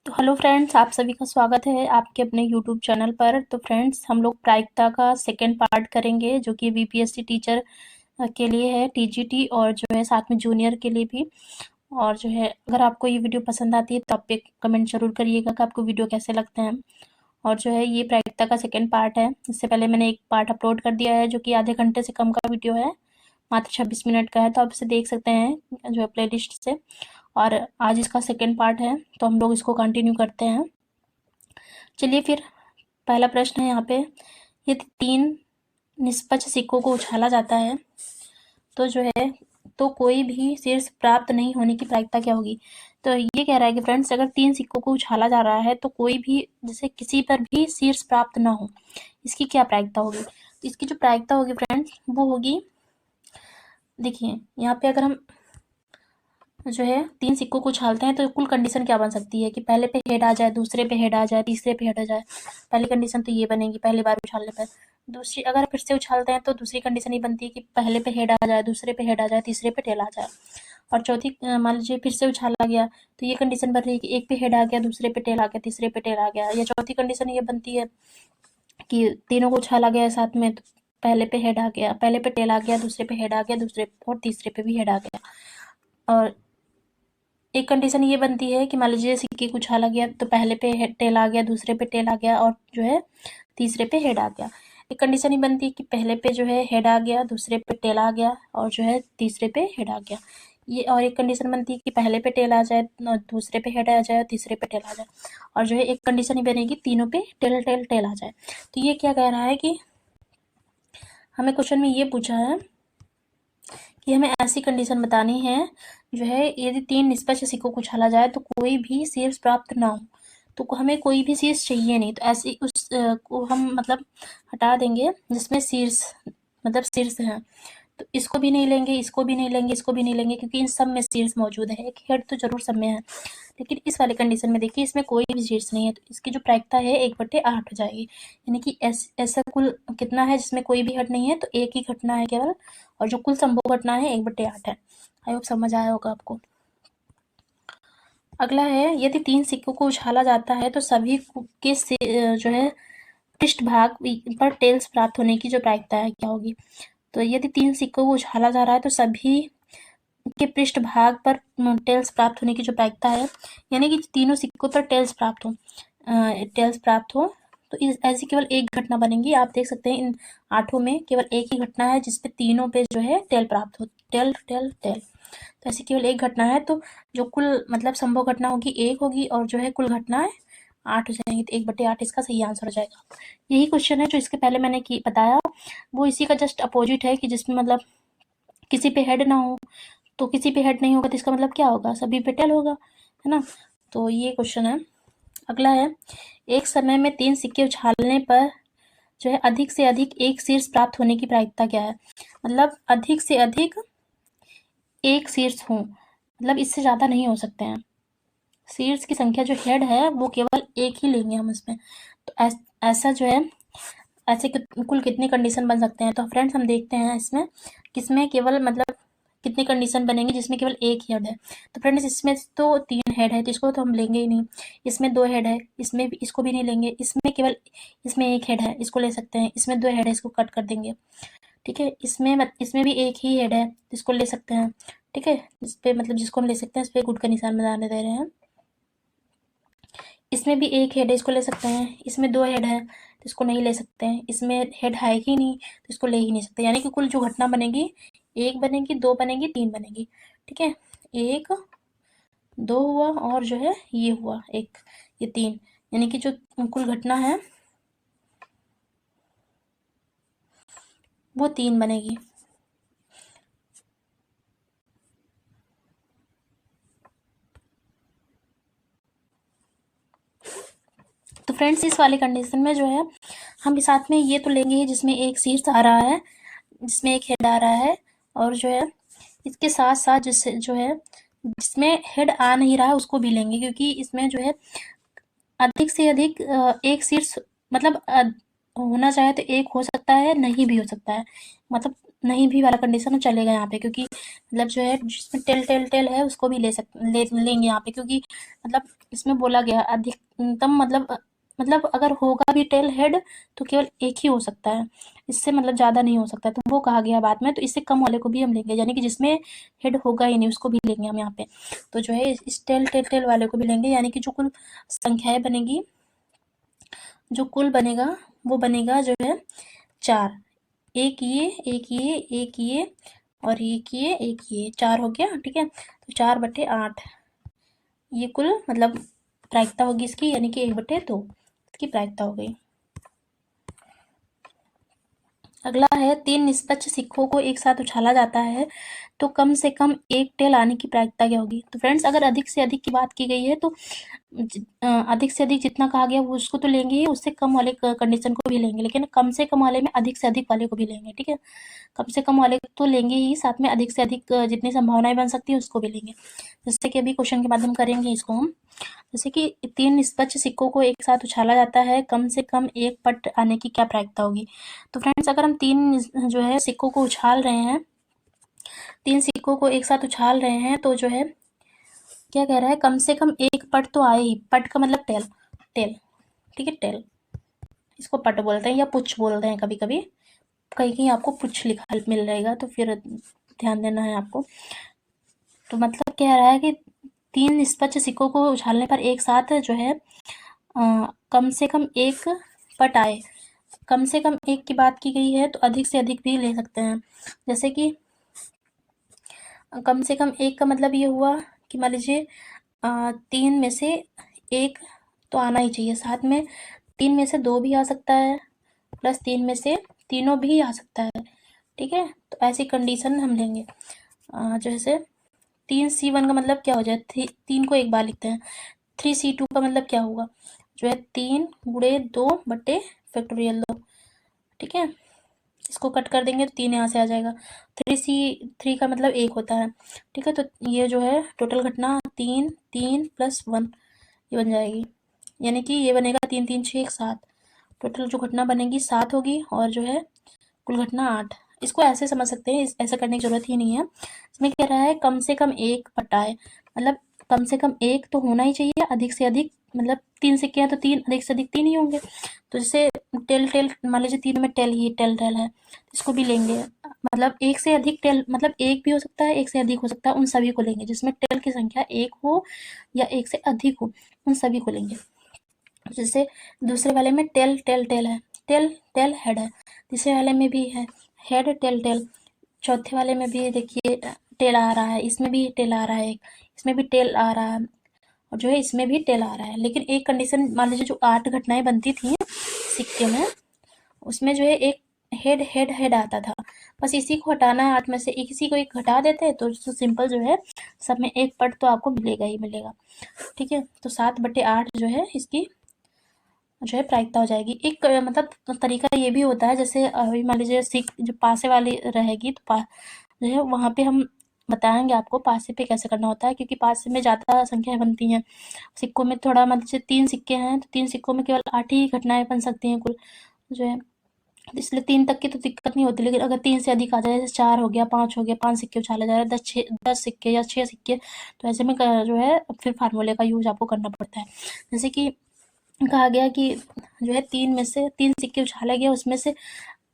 तो hello friends, आप सभी का स्वागत है आपके अपने यूट्यूब चैनल पर। तो फ्रेंड्स, हम लोग प्रायिकता का सेकंड पार्ट करेंगे, जो कि बीपीएससी टीचर के लिए है, टीजीटी, और जो है साथ में जूनियर के लिए भी। और जो है, अगर आपको ये वीडियो पसंद आती है तो आप एक कमेंट जरूर करिएगा कि आपको वीडियो कैसे लगते हैं। और जो है, ये प्रायिकता का सेकंड पार्ट है। इससे पहले मैंने एक पार्ट अपलोड कर दिया है, जो कि आधे घंटे से कम का वीडियो है, मात्र 26 मिनट का है। तो आप इसे देख सकते हैं जो है प्लेलिस्ट से। और आज इसका सेकंड पार्ट है, तो हम लोग इसको कंटिन्यू करते हैं। चलिए फिर, पहला प्रश्न है यहाँ पे, यदि 3 निष्पक्ष सिक्कों को उछाला जाता है तो जो है, तो कोई भी शीर्ष प्राप्त नहीं होने की प्रायिकता क्या होगी। तो ये कह रहा है कि फ्रेंड्स, अगर 3 सिक्कों को उछाला जा रहा है तो कोई भी, जैसे किसी पर भी शीर्ष प्राप्त ना हो, इसकी क्या प्रायिकता होगी। तो इसकी जो प्रायिकता होगी फ्रेंड्स, वो होगी, देखिए यहाँ पे अगर हम जो है 3 सिक्कों को उछालते हैं तो कुल कंडीशन क्या बन सकती है कि पहले पे हेड आ जाए, दूसरे पे हेड आ जाए, तीसरे पे हेड आ जाए। पहली कंडीशन तो ये बनेगी पहली बार उछालने पर। दूसरी, अगर फिर से उछालते हैं तो दूसरी कंडीशन ये बनती है कि पहले पे हेड आ जाए, दूसरे पे हेड आ जाए, तीसरे पे टेल आ जाए। और चौथी, मान लीजिए फिर से उछाला गया, तो ये कंडीशन बन रही है कि एक पे हेड आ गया, दूसरे पे टेल आ गया, तीसरे पे टेल आ गया। या चौथी कंडीशन ये बनती है कि तीनों को उछाला गया साथ में, तो पहले पे हेड आ गया, पहले पे टेल आ गया, दूसरे पे हेड आ गया, दूसरे और तीसरे पे भी हेड आ गया। और एक कंडीशन ये बनती है कि मान लीजिए सिक्के को उछाला गया तो पहले पे टेल आ गया, दूसरे पे टेल आ गया, और जो है तीसरे पे हेड आ गया। एक कंडीशन ये बनती है कि पहले पे जो है हेड आ गया, दूसरे पे टेल आ गया, और जो है तीसरे पे हेड आ गया। ये और एक कंडीशन बनती है कि पहले पे टेल आ जाए, दूसरे पे हेड आ जाए, तीसरे पे टेल आ जाए। और जो है एक कंडीशन ये बनेगी तीनों पे टेल टेल टेल आ जाए। तो ये क्या कह रहा है कि हमें क्वेश्चन में ये पूछा है कि हमें ऐसी कंडीशन बतानी है, जो है यदि 3 निष्पक्ष सिक्कों को उछाला जाए तो कोई भी शीर्ष प्राप्त ना हो। तो हमें कोई भी शीर्ष चाहिए नहीं, तो ऐसी को हम मतलब हटा देंगे जिसमें शीर्ष मतलब शीर्ष है। तो इसको भी नहीं लेंगे, इसको भी नहीं लेंगे, इसको भी नहीं लेंगे, क्योंकि इन सब में शीर्ष मौजूद है। एक हेड तो जरूर सब में है, लेकिन इस वाले कंडीशन में देखिए, इसमें कोई भी शीर्ष नहीं है, तो इसकी जो प्रायिकता है 1/8 हो जाएगी। यानी कि ऐसा कुल कितना है जिसमें कोई भी हेड नहीं है, तो एक ही घटना है केवल, और जो कुल संभव घटना है 1/8 है। आई होप समझ आया होगा आपको। अगला है, यदि 3 सिक्कों को उछाला जाता है तो सभी के जो है पृष्ठभाग पर टेल्स प्राप्त होने की जो प्रायिकता है क्या होगी। तो यदि 3 सिक्कों को उछाला जा रहा है तो सभी के पृष्ठभाग पर टेल्स प्राप्त होने की जो प्रायिकता है, यानी कि तीनों सिक्कों पर टेल्स प्राप्त हो, तो ऐसी केवल एक घटना बनेगी। आप देख सकते हैं इन 8 में केवल एक ही घटना है जिसपे तीनों पे जो है टेल प्राप्त हो, टेल टेल टेल। तो ऐसी केवल एक घटना है, तो जो कुल मतलब संभव घटना होगी 1 होगी, और जो है कुल घटनाएं 8 हो जाएंगी। तो 1/8 इसका सही आंसर हो जाएगा। यही क्वेश्चन है जो इसके पहले मैंने बताया, वो इसी का जस्ट अपोजिट है, कि जिसमें मतलब किसी पे हेड ना हो। तो किसी पे हेड नहीं होगा तो इसका मतलब क्या होगा, सभी पे टेल होगा, है ना। तो ये क्वेश्चन है। अगला है, एक समय में 3 सिक्के उछालने पर जो है अधिक से अधिक एक शीर्ष प्राप्त होने की प्रायिकता क्या है। मतलब अधिक से अधिक एक शीर्ष हो, मतलब इससे ज्यादा नहीं हो सकते हैं। शीर्ष की संख्या जो हेड है वो केवल एक ही लेंगे हम इसमें। तो ऐसा जो है, ऐसे कुल कितने कंडीशन बन सकते हैं। तो फ्रेंड्स, हम देखते हैं इसमें किसमें केवल मतलब कितनी कंडीशन बनेंगी जिसमें केवल एक हेड है। तो फ्रेंड्स, इसमें तो 3 हेड है, तो इसको तो हम लेंगे ही नहीं। इसमें 2 हेड है, इसमें भी इसको भी नहीं लेंगे। इसमें केवल इसमें एक हेड है, इसको ले सकते हैं। इसमें 2 हेड है, इसको कट कर देंगे। ठीक है, इसमें भी एक ही हेड है, इसको ले सकते हैं। ठीक है, इस पे मतलब जिसको हम ले सकते हैं, इस पे गुड का निशान बनाने दे रहे हैं। इसमें भी एक हेड है, इसको ले सकते हैं। इसमें 2 हेड है, तो इसको नहीं ले सकते हैं। इसमें हेड है ही नहीं, तो इसको ले ही नहीं सकते। यानी कि कुल जो घटना बनेगी, 1 बनेगी, 2 बनेगी, 3 बनेगी। ठीक है, 1 2 हुआ, और जो है ये हुआ 1, ये 3। यानी कि जो कुल घटना है वो 3 बनेगी। तो फ्रेंड्स, इस वाले कंडीशन में जो है हम साथ में ये तो लेंगे ही जिसमें एक शीर्ष आ रहा है, जिसमें एक हेड आ रहा है, और जो है इसके साथ साथ जिससे जो है जिसमें हेड आ नहीं रहा है उसको भी लेंगे, क्योंकि इसमें जो है अधिक से अधिक एक शीर्ष मतलब होना चाहे तो एक हो सकता है, नहीं भी हो सकता है। मतलब नहीं भी वाला कंडीशन चलेगा यहाँ पे, क्योंकि मतलब जो है जिसमें टेल टेल टेल है उसको भी लेंगे यहाँ पे, क्योंकि मतलब इसमें बोला गया अधिकतम मतलब अगर होगा भी टेल हेड तो केवल एक ही हो सकता है, इससे मतलब ज़्यादा नहीं हो सकता, तो वो कहा गया बाद में। तो इससे कम वाले को भी हम लेंगे, यानी कि जिसमें हेड होगा ही नहीं उसको भी लेंगे हम यहाँ पे। तो जो है इस टेल टेल टेल वाले को भी लेंगे, यानी कि जो कुल संख्याएं बनेगी, जो कुल बनेगा वो बनेगा जो है 4। एक ये और एक ये 4 हो गया, ठीक है। तो 4/8 ये कुल मतलब प्रायिकता होगी इसकी, यानी कि 1/2 इसकी प्रायिकता हो गई। अगला है 3 निष्पक्ष सिक्कों को एक साथ उछाला जाता है तो कम से कम एक टेल आने की प्रायिकता क्या होगी। तो फ्रेंड्स अगर अधिक से अधिक की बात की गई है तो अधिक से अधिक जितना कहा गया वो उसको तो लेंगे ही, उससे कम वाले कंडीशन को भी लेंगे, लेकिन कम से कम वाले में अधिक से अधिक वाले को भी लेंगे, ठीक है। कम से कम वाले तो लेंगे ही, साथ में अधिक से अधिक जितनी संभावनाएं बन सकती है उसको भी लेंगे। जैसे कि अभी क्वेश्चन के माध्यम करेंगे इसको हम। जैसे कि 3 निष्पक्ष सिक्कों को एक साथ उछाला जाता है, कम से कम एक पट आने की क्या प्रायिकता होगी। तो फ्रेंड्स अगर हम 3 जो है सिक्कों को उछाल रहे हैं, 3 सिक्कों को एक साथ उछाल रहे हैं, तो जो है क्या कह रहा है, कम से कम एक पट तो आए ही। पट का मतलब टेल, टेल, ठीक है, टेल, इसको पट बोलते हैं या पुछ बोलते हैं कभी कभी, कहीं कहीं आपको पुछ लिखा मिल जाएगा, तो फिर ध्यान देना है आपको। तो मतलब कह रहा है कि 3 निष्पक्ष सिक्कों को उछालने पर एक साथ जो है कम से कम एक पट आए। कम से कम एक की बात की गई है तो अधिक से अधिक भी ले सकते हैं। जैसे कि कम से कम एक का मतलब ये हुआ कि मान लीजिए 3 में से एक तो आना ही चाहिए, साथ में 3 में से 2 भी आ सकता है, प्लस 3 में से तीनों भी आ सकता है, ठीक है। तो ऐसी कंडीशन हम लेंगे। जैसे 3C1 का मतलब क्या हो जाए, 3 को एक बार लिखते हैं। 3C2 का मतलब क्या होगा, जो है 3/2 ठीक है। इसको कट कर देंगे तो 3 यहाँ से आ जाएगा। 3C3 का मतलब 1 होता है, ठीक है। तो ये जो है टोटल घटना 3 3 + 1 ये बन जाएगी, यानी कि ये बनेगा 3 3 6 7। टोटल जो घटना बनेगी 7 होगी, और जो है कुल घटना 8। इसको ऐसे समझ सकते हैं, ऐसा करने की जरूरत ही नहीं है। इसमें कह रहा है कम से कम एक पटाए, मतलब कम से कम एक तो होना ही चाहिए, अधिक से अधिक मतलब 3 सिक्के हैं तो 3, अधिक से अधिक 3 ही होंगे। तो जैसे टेल टेल मान लीजिए 3 में टेल ही टेल टेल है, इसको भी लेंगे। मतलब एक से अधिक टेल, मतलब एक भी हो सकता है, एक से अधिक हो सकता है, उन सभी को लेंगे जिसमें टेल की संख्या एक हो या एक से अधिक हो, उन सभी को लेंगे। जैसे दूसरे वाले में टेल टेल टेल है, टेल टेल हेड है, तीसरे वाले में भी है हेड टेल टेल, चौथे वाले में भी देखिए टेल आ रहा है, इसमें भी टेल आ रहा है, इसमें भी टेल आ रहा है, और जो है इसमें भी टेल आ रहा है। लेकिन एक कंडीशन मान लीजिए जो 8 घटनाएं बनती थी सिक्के में, उसमें जो है एक हेड हेड हेड आता था, बस इसी को हटाना है। 8 में से एक, इसी को एक हटा देते हैं तो सिंपल जो है सब में एक पट तो आपको मिलेगा ही मिलेगा, ठीक है। तो 7/8 जो है इसकी जो है प्रायिकता हो जाएगी। एक मतलब तरीका ये भी होता है, जैसे अभी मान लीजिए सिक जो पासे वाली रहेगी तो जो है वहाँ पे हम बताएंगे आपको पासे पे कैसे करना होता है, क्योंकि पासे में ज़्यादा संख्याएं बनती हैं। सिक्कों में थोड़ा मान लीजिए 3 सिक्के हैं तो 3 सिक्कों में केवल 8 ही घटनाएं बन सकती हैं कुल, जो है इसलिए 3 तक की तो दिक्कत नहीं होती। लेकिन अगर 3 से अधिक आ जाए, जैसे 4 हो गया, 5 हो गया, 5 सिक्के उछाले जा रहे हैं, 10 सिक्के या 6 सिक्के, तो ऐसे में जो है फिर फार्मूले का यूज आपको करना पड़ता है। जैसे कि कहा गया कि जो है 3 में से 3 सिक्के उछाला गया, उसमें से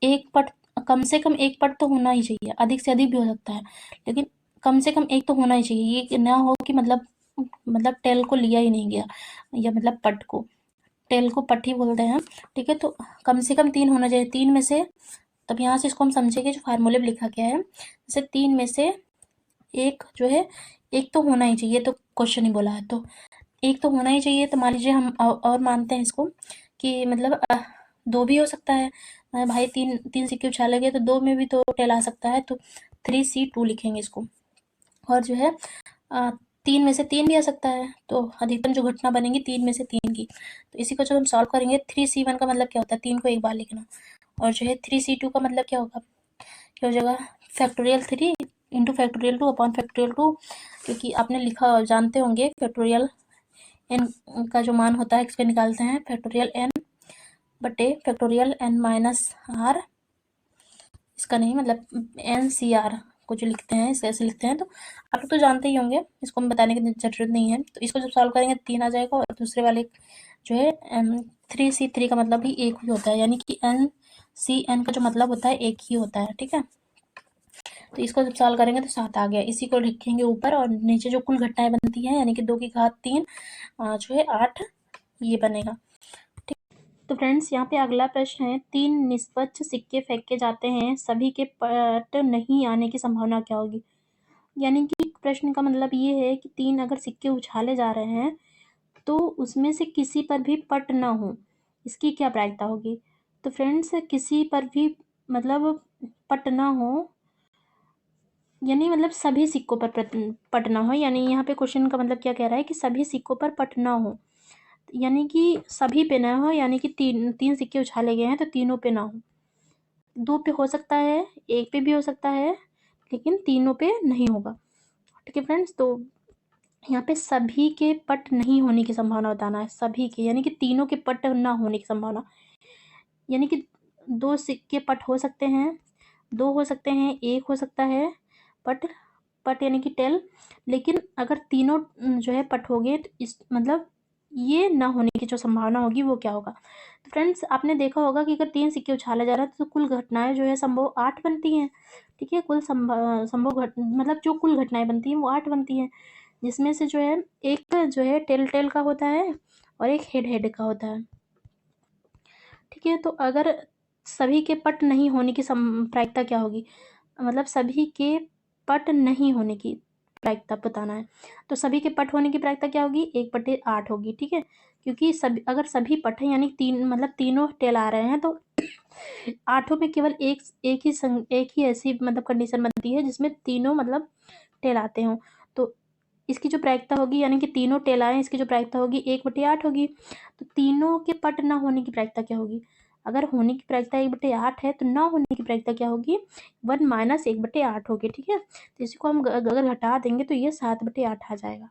एक पट, कम से कम एक पट तो होना ही चाहिए, अधिक से अधिक भी हो सकता है, लेकिन कम से कम एक तो होना ही चाहिए। ये ना हो कि मतलब टेल को लिया ही नहीं गया, या मतलब पट को, टेल को पट ही बोलते हैं, ठीक है। तो कम से कम 3 होना चाहिए, 3 में से, तब यहाँ से इसको हम समझेंगे जो फार्मूले में लिखा गया है। जैसे 3 में से एक जो है, एक तो होना ही चाहिए, तो क्वेश्चन ही बोला है तो एक तो होना ही चाहिए। तो मान लीजिए हम और मानते हैं इसको कि मतलब 2 भी हो सकता है। भाई 3 सिक्के उछाले गए तो 2 में भी तो टेल आ सकता है, तो 3C2 लिखेंगे इसको। और जो है 3 में से 3 भी आ सकता है, तो अधिकतम जो घटना बनेगी 3 में से 3 की। तो इसी को जब हम सॉल्व करेंगे, 3C1 का मतलब क्या होता है, 3 को एक बार लिखना, और जो है 3C2 का मतलब क्या होगा, क्या हो जाएगा, factorial 3 into factorial 2 upon factorial 2, क्योंकि आपने लिखा जानते होंगे फैक्टोरियल एन का जो मान होता है इस पे निकालते हैं, फैक्टोरियल n/फैक्टोरियल n - r, इसका नहीं, मतलब NCR को जो लिखते हैं इसे ऐसे लिखते हैं, तो आप लोग तो जानते ही होंगे, इसको हम बताने की ज़रूरत नहीं है। तो इसको जब सॉल्व करेंगे 3 आ जाएगा, और दूसरे वाले जो है 3C3 का मतलब भी एक ही होता है, यानी कि NCN का जो मतलब होता है एक ही होता है, ठीक है। तो इसको जब सॉल्व करेंगे तो 7 आ गया। इसी को लिखेंगे ऊपर, और नीचे जो कुल घटनाएं बनती हैं यानी कि 2 की घात 3 जो है 8, ये बनेगा। ठीक। तो फ्रेंड्स यहाँ पे अगला प्रश्न है, 3 निष्पक्ष सिक्के फेंके जाते हैं, सभी के पट नहीं आने की संभावना क्या होगी। यानी कि प्रश्न का मतलब ये है कि 3 अगर सिक्के उछाले जा रहे हैं तो उसमें से किसी पर भी पट ना हो, इसकी क्या प्रायिकता होगी। तो फ्रेंड्स किसी पर भी मतलब पट ना हो, यानी मतलब सभी सिक्कों पर पट ना हो, यानी यहाँ पे क्वेश्चन का मतलब क्या कह रहा है कि सभी सिक्कों पर पट ना हो, यानी कि सभी पे ना हो, यानी कि तीन सिक्के उछाले गए हैं तो तीनों पे ना हो। 2 पे हो सकता है, 1 पे भी हो सकता है, लेकिन तीनों पे नहीं होगा। ठीक है फ्रेंड्स, तो यहाँ पे सभी के पट नहीं होने की संभावना बताना है, सभी के यानी कि तीनों के पट ना होने की संभावना, यानी कि 2 सिक्के पट हो सकते हैं, 2 हो सकते हैं, 1 हो सकता है पट, पट यानी कि टेल, लेकिन अगर तीनों जो है पट हो गए तो इस मतलब ये ना होने की जो संभावना होगी वो क्या होगा। तो फ्रेंड्स आपने देखा होगा कि अगर 3 सिक्के उछाला जा रहा है तो कुल घटनाएं जो है संभव 8 बनती हैं। ठीक है, कुल संभव मतलब जो कुल घटनाएं बनती हैं वो 8 बनती हैं, जिसमें से जो है एक जो है टेल टेल का होता है और एक हेड हेड का होता है। ठीक है, तो अगर सभी के पट नहीं होने की प्रायिकता क्या होगी, मतलब सभी के पट नहीं होने की प्रायिकता बताना है। तो सभी के पट होने की प्रायिकता क्या होगी, 1/8 होगी। ठीक है, क्योंकि सभी अगर सभी पट हैं यानी तीन मतलब तीनों टेल आ रहे हैं तो आठों में केवल एक ही ऐसी मतलब कंडीशन बनती है जिसमें तीनों मतलब टेल आते हों। तो इसकी जो प्रायिकता होगी यानी कि तीनों टेल आए, इसकी जो प्रायिकता होगी 1/8 होगी। तो तीनों के पट ना होने की प्रायिकता क्या होगी, अगर होने की प्रायिकता 1/8 है तो ना होने की प्रायिकता क्या होगी, 1 - 1/8 होगी। ठीक है, तो इसको हम अगर घटा देंगे तो ये 7/8 आ जाएगा।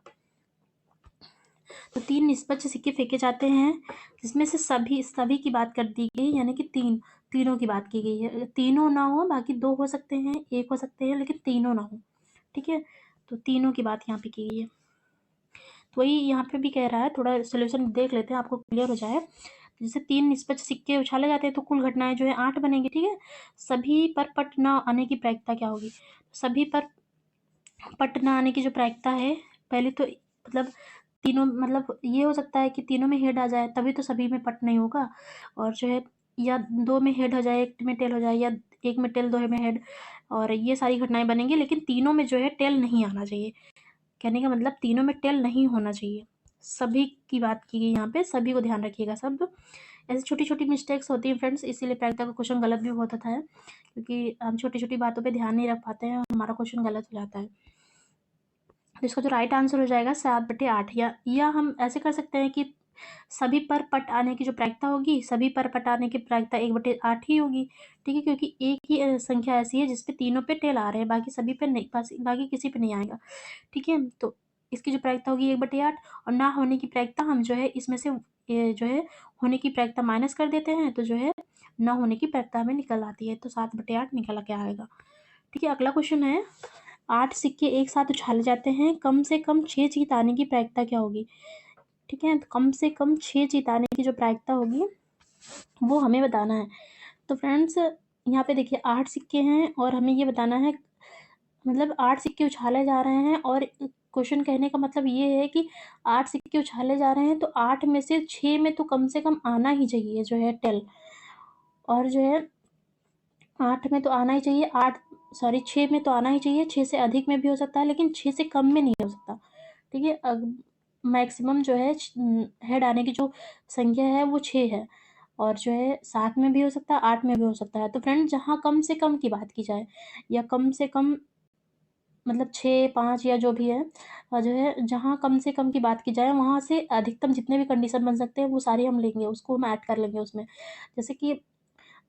तो 3 निष्पक्ष सिक्के फेंके जाते हैं जिसमें से सभी की बात कर दी गई, यानी कि तीनों की बात की गई है। तीनों ना हो, बाकी 2 हो सकते हैं, 1 हो सकते हैं, लेकिन तीनों ना हो। ठीक है, तो तीनों की बात यहाँ पे की गई है। तो वही यहाँ पे भी कह रहा है, थोड़ा सोल्यूशन देख लेते हैं आपको क्लियर हो जाए। जैसे 3 निष्पक्ष सिक्के उछाले जाते हैं तो कुल घटनाएं जो है 8 बनेंगी। ठीक है, सभी पर पट ना आने की प्रायिकता क्या होगी, सभी पर पट ना आने की जो प्रायिकता है, पहले तो मतलब तीनों मतलब ये हो सकता है कि तीनों में हेड आ जाए तभी तो सभी में पट नहीं होगा, और जो है या 2 में हेड हो जाए, 1 में टेल हो जाए, या 1 में टेल 2 में हेड, और ये सारी घटनाएं बनेंगी, लेकिन तीनों में जो है टेल नहीं आना चाहिए। कहने का मतलब तीनों में टेल नहीं होना चाहिए। सभी की बात की गई यहाँ पे, सभी को ध्यान रखिएगा सब। ऐसी छोटी-छोटी मिस्टेक्स होती हैं फ्रेंड्स, इसीलिए प्रायिकता का क्वेश्चन गलत भी बहुत होता है, क्योंकि हम छोटी-छोटी बातों पे ध्यान नहीं रख पाते हैं और हमारा क्वेश्चन गलत हो जाता है। तो इसका जो राइट आंसर हो जाएगा 7/8, या हम ऐसे कर सकते हैं कि सभी पर पट आने की जो प्रायिकता होगी, सभी पर पट आने की प्रायिकता 1/8 ही होगी। ठीक है, क्योंकि एक ही संख्या ऐसी है जिसपे तीनों पे टेल आ रहे हैं, बाकी सभी पे नहीं, बाकी किसी पे नहीं आएगा। ठीक है, तो इसकी जो प्रायिकता होगी 1/8, और ना होने की प्रायिकता हम जो है इसमें से ये जो है होने की प्रायिकता माइनस कर देते हैं, तो जो है ना होने की प्रायिकता हमें निकल आती है, तो 7/8 निकल के आएगा। ठीक है, अगला क्वेश्चन है, 8 सिक्के एक साथ उछाले जाते हैं, कम से कम 6 जीत आने की प्रायिकता क्या होगी। ठीक है, तो कम से कम 6 जीत आने की जो प्रायिकता होगी वो हमें बताना है। तो फ्रेंड्स यहाँ पे देखिए 8 सिक्के हैं और हमें ये बताना है, मतलब 8 सिक्के उछाले जा रहे हैं, और क्वेश्चन कहने का मतलब ये है कि 8 सिक्के उछाले जा रहे हैं तो 8 में से 6 में तो कम से कम आना ही चाहिए जो है टेल, और जो है 8 में तो आना ही चाहिए, 6 में तो आना ही चाहिए, 6 से अधिक में भी हो सकता है लेकिन 6 से कम में नहीं हो सकता। ठीक है, मैक्सिमम जो है हेड आने की जो संख्या है वो 6 है, और जो है 7 में भी हो सकता है, 8 में भी हो सकता है। तो फ्रेंड जहाँ कम से कम की बात की जाए, या कम से कम मतलब 6, 5 या जो भी है, जो है जहाँ कम से कम की बात की जाए वहाँ से अधिकतम जितने भी कंडीशन बन सकते हैं वो सारी हम लेंगे, उसको हम ऐड कर लेंगे उसमें। जैसे कि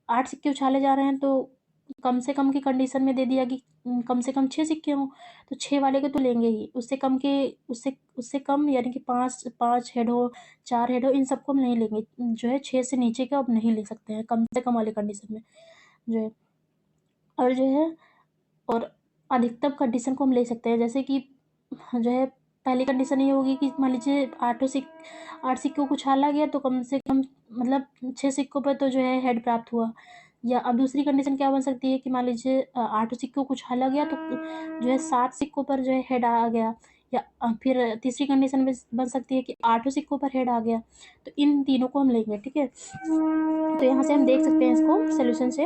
8 सिक्के उछाले जा रहे हैं तो कम से कम की कंडीशन में दे दिया कि कम से कम 6 सिक्के हों, तो 6 वाले को तो लेंगे ही। उससे कम के उससे उससे कम यानी कि 5 हेड हो, 4 हेड हो, इन सबको हम नहीं लेंगे। जो है 6 से नीचे का अब नहीं ले सकते हैं कम से कम वाली कंडीशन में जो है। और जो है और अधिकतम कंडीशन को हम ले सकते हैं, जैसे कि जो है पहली कंडीशन ये होगी कि मान लीजिए 8 सिक्कों को उछाला गया तो कम से कम मतलब 6 सिक्कों पर तो जो है हेड प्राप्त हुआ। या अब दूसरी कंडीशन क्या बन सकती है कि मान लीजिए 8 सिक्कों को उछाला गया तो जो है 7 सिक्कों पर जो है हेड आ गया। या फिर तीसरी कंडीशन बन सकती है कि 8 सिक्कों पर हेड आ गया। तो इन तीनों को हम लेंगे, ठीक है। तो यहाँ से हम देख सकते हैं इसको सोल्यूशन से,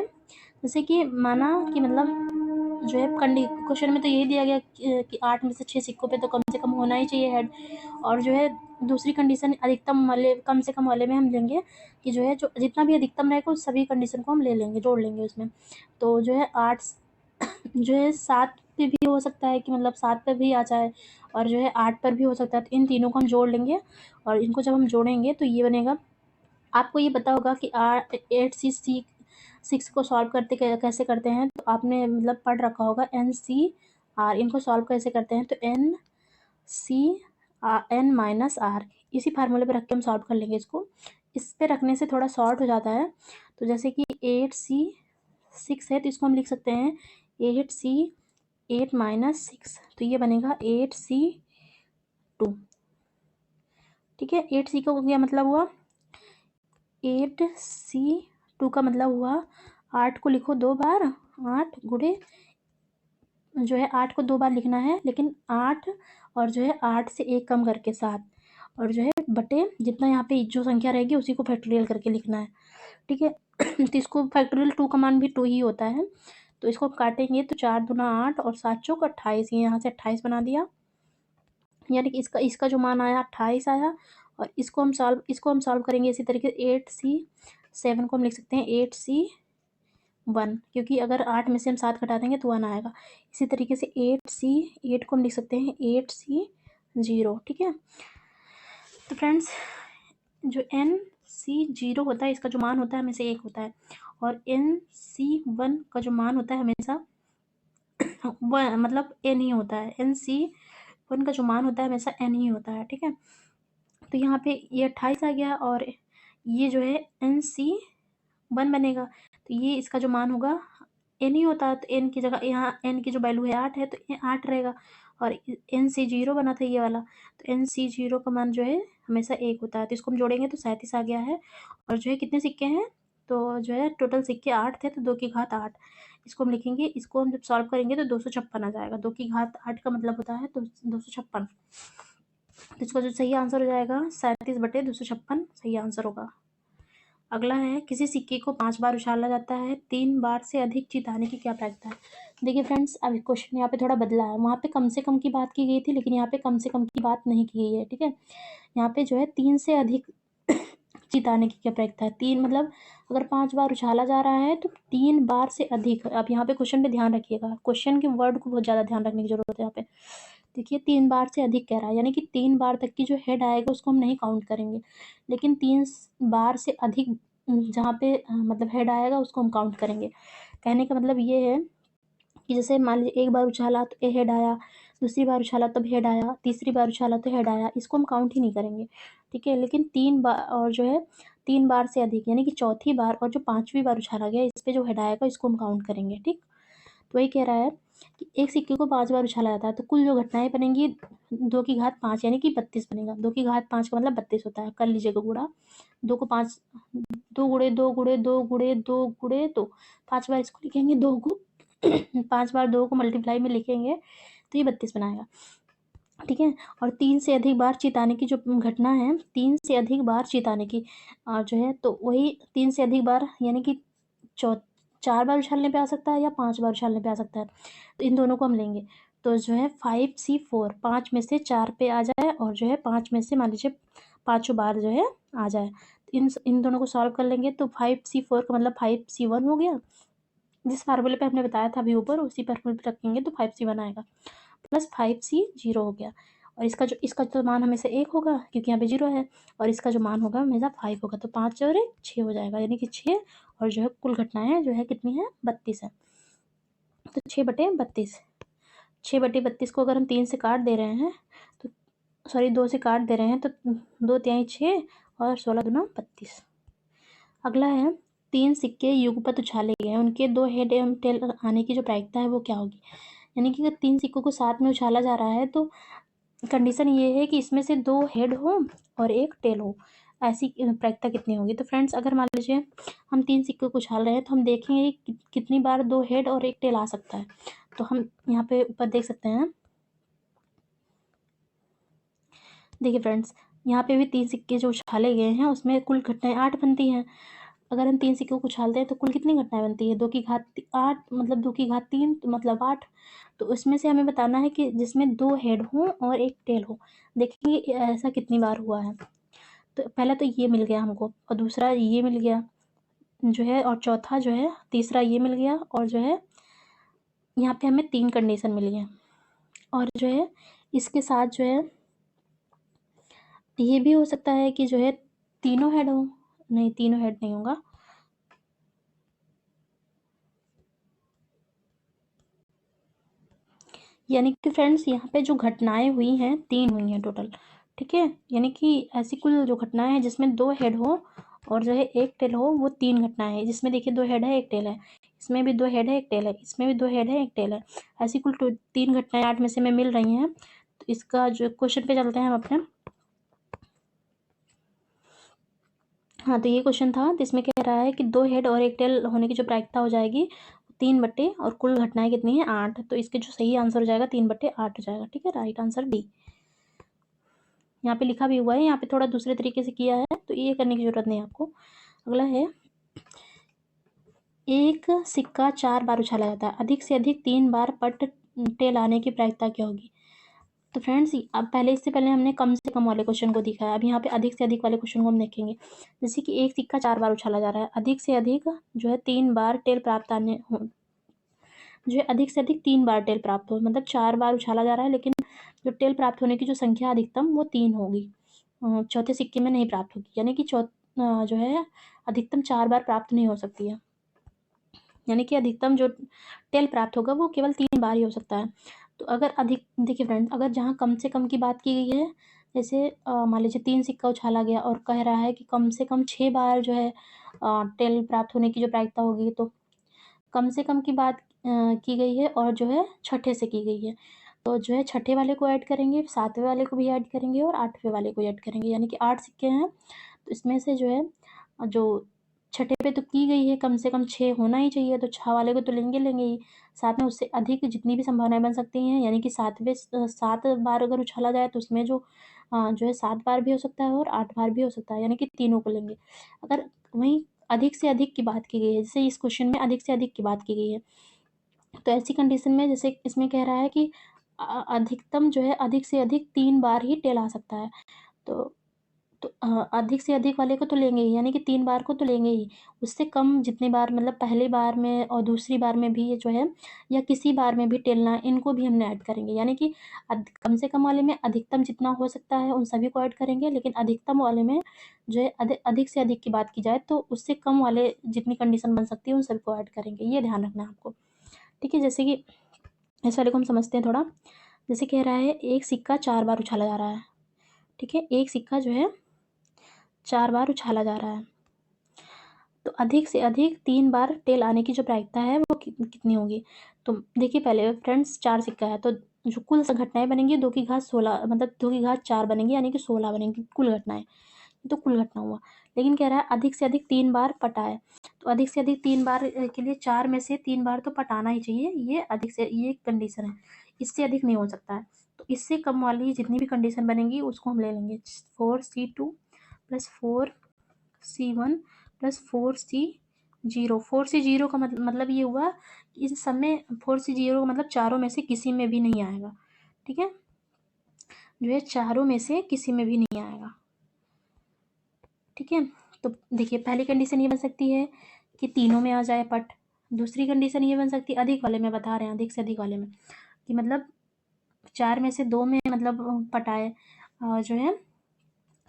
जैसे कि माना कि मतलब जो है क्वेश्चन में तो यही दिया गया कि 8 में से 6 सिक्कों पे तो कम से कम होना ही चाहिए हेड। और जो है दूसरी कंडीशन अधिकतम वाले कम से कम वाले में हम लेंगे कि जो है जो जितना भी अधिकतम रहेगा उस सभी कंडीशन को हम ले लेंगे, जोड़ लेंगे उसमें। तो जो है 8 जो है 7 पे भी हो सकता है कि मतलब 7 पे भी आ जाए, और जो है 8 पर भी हो सकता है। तो इन तीनों को हम जोड़ लेंगे, और इनको जब हम जोड़ेंगे तो ये बनेगा। आपको ये पता होगा कि 8 6 को सॉल्व करते कैसे करते हैं, तो आपने मतलब पढ़ रखा होगा NCR। इनको सॉल्व कैसे करते हैं, तो N-C-N-R इसी फार्मूले पे रख के हम सॉल्व कर लेंगे इसको। इस पे रखने से थोड़ा शॉर्ट हो जाता है। तो जैसे कि 8C6 है तो इसको हम लिख सकते हैं 8C8 - 6, तो ये बनेगा 8C2। ठीक है, 8C का क्या मतलब हुआ, 8C2 का मतलब हुआ 8 को लिखो 2 बार, 8 गुणे जो है 8 को 2 बार लिखना है, लेकिन 8 और जो है 8 से 1 कम करके 7, और जो है बटे जितना यहाँ पे जो संख्या रहेगी उसी को फैक्टोरियल करके लिखना है। ठीक है। तो इसको फैक्टोरियल 2 का मान भी 2 ही होता है। तो इसको काटेंगे तो 4 दूना 8 और 7 चौक 28, ये यहाँ से 28 बना दिया। यानी कि इसका जो मान आया 28 आया। और इसको हम सॉल्व करेंगे इसी तरीके से 8C7 को हम लिख सकते हैं 8C1, क्योंकि अगर 8 में से हम 7 घटा देंगे तो 1 आएगा। इसी तरीके से 8C8 को हम लिख सकते हैं 8C0। ठीक है। तो फ्रेंड्स जो NC0 होता है इसका जो मान होता है हमेशा 1 होता है, और NC1 का जो मान होता है हमेशा मतलब n ही होता है। NC1 का जो मान होता है हमेशा n ही होता है। ठीक है। तो यहाँ पे ये 28 आ गया, और ये जो है NC1 बनेगा। तो ये इसका जो मान होगा n ही होता है, तो n की जगह यहाँ n की जो वैल्यू है 8 है तो 8 रहेगा। और NC0 बना था ये वाला, तो NC0 का मान जो है हमेशा 1 होता है। तो इसको हम जोड़ेंगे तो 37 आ गया है। और जो है कितने सिक्के हैं, तो जो है टोटल सिक्के 8 थे, तो 2 की घात 8 इसको हम लिखेंगे। इसको हम जब सॉल्व करेंगे तो 256 आ जाएगा। 2 की घात 8 का मतलब होता है तो 256। तो इसका जो सही आंसर हो जाएगा 37/256 सही आंसर होगा। अगला है, किसी सिक्के को 5 बार उछाला जाता है, 3 बार से अधिक जीत आने की क्या प्रायिकता है। देखिए फ्रेंड्स, अब क्वेश्चन यहाँ पे थोड़ा बदला है। वहाँ पे कम से कम की बात की गई थी, लेकिन यहाँ पे कम से कम की बात नहीं की गई है। ठीक है। यहाँ पे जो है 3 से अधिक जीत आने की क्या प्रायिकता है। 3 मतलब अगर 5 बार उछाला जा रहा है तो 3 बार से अधिक। अब यहाँ पे क्वेश्चन पे ध्यान रखिएगा, क्वेश्चन के वर्ड को बहुत ज़्यादा ध्यान रखने की जरूरत है यहाँ पे। देखिए 3 बार से अधिक कह रहा है, यानी कि 3 बार तक की जो हेड आएगा उसको हम नहीं काउंट करेंगे, लेकिन 3 बार से अधिक जहाँ पे मतलब हेड आएगा उसको हम काउंट करेंगे। कहने का मतलब ये है कि जैसे मान लीजिए एक बार उछाला तो हेड आया, दूसरी बार उछाला तब हेड आया, तीसरी बार उछाला तो हेड आया, इसको हम काउंट ही नहीं करेंगे। ठीक है। लेकिन 3 बार और जो है 3 बार से अधिक यानी कि चौथी बार और जो 5वीं बार उछाला गया इस पे जो हेड आएगा इसको हम काउंट करेंगे। ठीक। तो वही कह रहा है कि एक सिक्के को 5 बार उछाला जाता है तो कुल जो घटनाएं बनेंगी 2 की घात 5 यानी कि 32 बनेगा। 2 की घात 5 का मतलब 32 होता है। कर लीजिएगा गुणा, 2 को 5 2 गुणे 2 गुणे 2 गुणे 2 गुणे 2, 5 बार इसको लिखेंगे 2 को 5 बार 2 को मल्टीप्लाई में लिखेंगे तो ये 32 बनाएगा। ठीक है। और 3 से अधिक बार चिताने की जो घटना है, 3 से अधिक बार चिताने की, और जो है तो वही 3 से अधिक बार यानी कि 4 बार उछालने पे आ सकता है या 5 बार उछालने पे आ सकता है। तो इन दोनों को हम लेंगे। तो जो है 5C4 5 में से 4 पे आ जाए, और जो है 5 में से मान लीजिए 5 बार जो है आ जाए। तो इन दोनों को सॉल्व कर लेंगे तो 5C4 का मतलब 5C1 हो गया। जिस फार्मूले पे हमने बताया था अभी ऊपर उसी फार्मूले पे रखेंगे तो 5C1 आएगा, प्लस 5C0 हो गया। और इसका तो मान हमेशा 1 होगा क्योंकि यहाँ पे 0 है, और इसका जो मान होगा हमेशा 5 होगा। तो 5 और 1 6 हो जाएगा, यानी कि 6। और जो है कुल घटनाएं जो है कितनी है, 32 है। तो 6/32, 6/32 को अगर हम 3 से काट दे रहे हैं तो सॉरी 2 से काट दे रहे हैं तो 2 तिहाई 6 और 16 दूना 32। अगला है, 3 सिक्के युगपत उछाले गए, उनके 2 हेड एवं टेल आने की जो प्रायिकता है वो क्या होगी? यानी कि अगर 3 सिक्कों को साथ में उछाला जा रहा है तो कंडीशन ये है कि इसमें से 2 हेड हो और 1 टेल हो। ऐसी प्रायिकता कितनी होगी? तो फ्रेंड्स अगर मान लीजिए हम 3 सिक्कों को उछाल रहे हैं तो हम देखेंगे कि कितनी बार 2 हेड और 1 टेल आ सकता है। तो हम यहाँ पे ऊपर देख सकते हैं। देखिए फ्रेंड्स, यहाँ पे भी 3 सिक्के जो उछाले गए हैं उसमें कुल घटनाएँ 8 बनती हैं। अगर हम 3 सिक्कों को उछालते हैं तो कुल कितनी घटनाएँ बनती है? 2 की घात 8 मतलब 2 की घात 3 तो मतलब 8। तो उसमें से हमें बताना है कि जिसमें 2 हेड हों और 1 टेल हो। देखिए ऐसा कितनी बार हुआ है। तो पहला तो ये मिल गया हमको और दूसरा ये मिल गया जो है और चौथा जो है तीसरा ये मिल गया और जो है यहाँ पे हमें 3 कंडीशन मिली हैं। और जो है इसके साथ जो है ये भी हो सकता है कि जो है तीनों हेड हो। नहीं, तीनों हेड नहीं होगा। यानी कि फ्रेंड्स यहाँ पे जो घटनाएँ हुई हैं 3 हुई हैं टोटल, ठीक है? यानी कि ऐसी कुल जो घटनाएँ हैं जिसमें 2 हेड हो और जो है 1 टेल हो वो 3 घटनाएँ हैं। जिसमें देखिए 2 हेड है 1 टेल है, इसमें भी 2 हेड है 1 टेल है, इसमें भी 2 हेड है 1 टेल है। ऐसी कुल 3 घटनाएँ 8 में से हमें मिल रही हैं। तो इसका जो क्वेश्चन पे चलते हैं हम अपने। हाँ, तो ये क्वेश्चन था तो इसमें कह रहा है कि 2 हेड और 1 टेल होने की जो प्रायिकता हो जाएगी 3 बटे और कुल घटनाएँ कितनी हैं 8। तो इसके जो सही आंसर हो जाएगा 3 बटे 8 हो जाएगा, ठीक है? Right answer D. यहाँ पे लिखा भी हुआ है, यहाँ पे थोड़ा दूसरे तरीके से किया है तो ये करने की ज़रूरत नहीं है आपको। अगला है, एक सिक्का 4 बार उछाला जाता है, अधिक से अधिक 3 बार पट टेल आने की प्रायिकता क्या होगी? तो फ्रेंड्स अब पहले इससे पहले हमने कम से कम वाले क्वेश्चन को देखा है। अब यहाँ पे अधिक से अधिक वाले क्वेश्चन को हम देखेंगे। जैसे कि एक सिक्का 4 बार उछाला जा रहा है, अधिक से अधिक जो है 3 बार टेल प्राप्त आने हो जो है अधिक से अधिक 3 बार टेल प्राप्त हो, मतलब 4 बार उछाला जा रहा है लेकिन जो टेल प्राप्त होने की जो संख्या अधिकतम वो 3 होगी। चौथे सिक्के में नहीं प्राप्त होगी, यानी कि जो है अधिकतम 4 बार प्राप्त नहीं हो सकती है। यानी कि अधिकतम जो टेल प्राप्त होगा वो केवल 3 बार ही हो सकता है। तो अगर अधिक देखिए फ्रेंड्स, अगर जहाँ कम से कम की बात की गई है, जैसे मान लीजिए 3 सिक्का उछाला गया और कह रहा है कि कम से कम 6 बार जो है टेल प्राप्त होने की जो प्रायिकता होगी, तो कम से कम की बात की गई है और जो है छठे से की गई है। तो जो है छठे वाले को ऐड करेंगे, 7वें वाले को भी ऐड करेंगे और 8वें वाले को ऐड करेंगे, यानी कि 8 सिक्के हैं। तो इसमें से जो है जो छठे पे तो की गई है कम से कम 6 होना ही चाहिए, तो 6 वाले को तो लेंगे ही। साथ में उससे अधिक जितनी भी संभावनाएँ बन सकती हैं, यानी कि 7 बार अगर उछाला जाए तो उसमें जो है 7 बार भी हो सकता है और 8 बार भी हो सकता है, यानी कि तीनों को लेंगे। अगर वहीं अधिक से अधिक की बात की गई है, जैसे इस क्वेश्चन में अधिक से अधिक की बात की गई है, तो ऐसी कंडीशन में जैसे इसमें कह रहा है कि अधिकतम जो है अधिक से अधिक 3 बार ही टेल आ सकता है। तो अधिक से अधिक वाले को तो लेंगे ही, यानी कि 3 बार को तो लेंगे ही। उससे कम जितनी बार मतलब पहली बार में और दूसरी बार में भी ये जो है या किसी बार में भी टेलना है, इनको भी हमने ऐड करेंगे। यानी कि कम से कम वाले में अधिकतम जितना हो सकता है उन सभी को ऐड करेंगे, लेकिन अधिकतम वाले में जो है अधिक से अधिक की बात की जाए तो उससे कम वाले जितनी कंडीशन बन सकती है उन सभी को ऐड करेंगे। ये ध्यान रखना है आपको, ठीक है? जैसे कि इस वाले को हम समझते हैं थोड़ा। जैसे कह रहा है एक सिक्का 4 बार उछाला जा रहा है, ठीक है? एक सिक्का जो है 4 बार उछाला जा रहा है। तो अधिक से अधिक 3 बार टेल आने की जो प्रायिकता है वो कितनी होगी? तो देखिए पहले फ्रेंड्स 4 सिक्का है तो जो कुल घटनाएँ बनेंगी 2 की घात 16 मतलब 2 की घात 4 बनेंगी, यानी कि 16 बनेंगी कुल घटनाएँ। ये तो कुल घटना हुआ। लेकिन कह रहा है अधिक से अधिक 3 बार पटा है। तो अधिक से अधिक 3 बार के लिए 4 में से 3 बार तो पटाना ही चाहिए। ये कंडीशन है। इससे अधिक नहीं हो सकता है। तो इससे कम वाली जितनी भी कंडीशन बनेगी उसको हम ले लेंगे। 4C2 plus 4C1 plus 4C0। 4C0 का मतलब ये हुआ कि इस सब में 4C0 का मतलब चारों में से किसी में भी नहीं आएगा, ठीक है? जो है चारों में से किसी में भी नहीं आएगा, ठीक है? तो देखिए पहली कंडीशन ये बन सकती है कि तीनों में आ जाए पट। दूसरी कंडीशन ये बन सकती है अधिक वाले में बता रहे हैं, अधिक से अधिक वाले में कि मतलब 4 में से 2 में मतलब पट आए जो है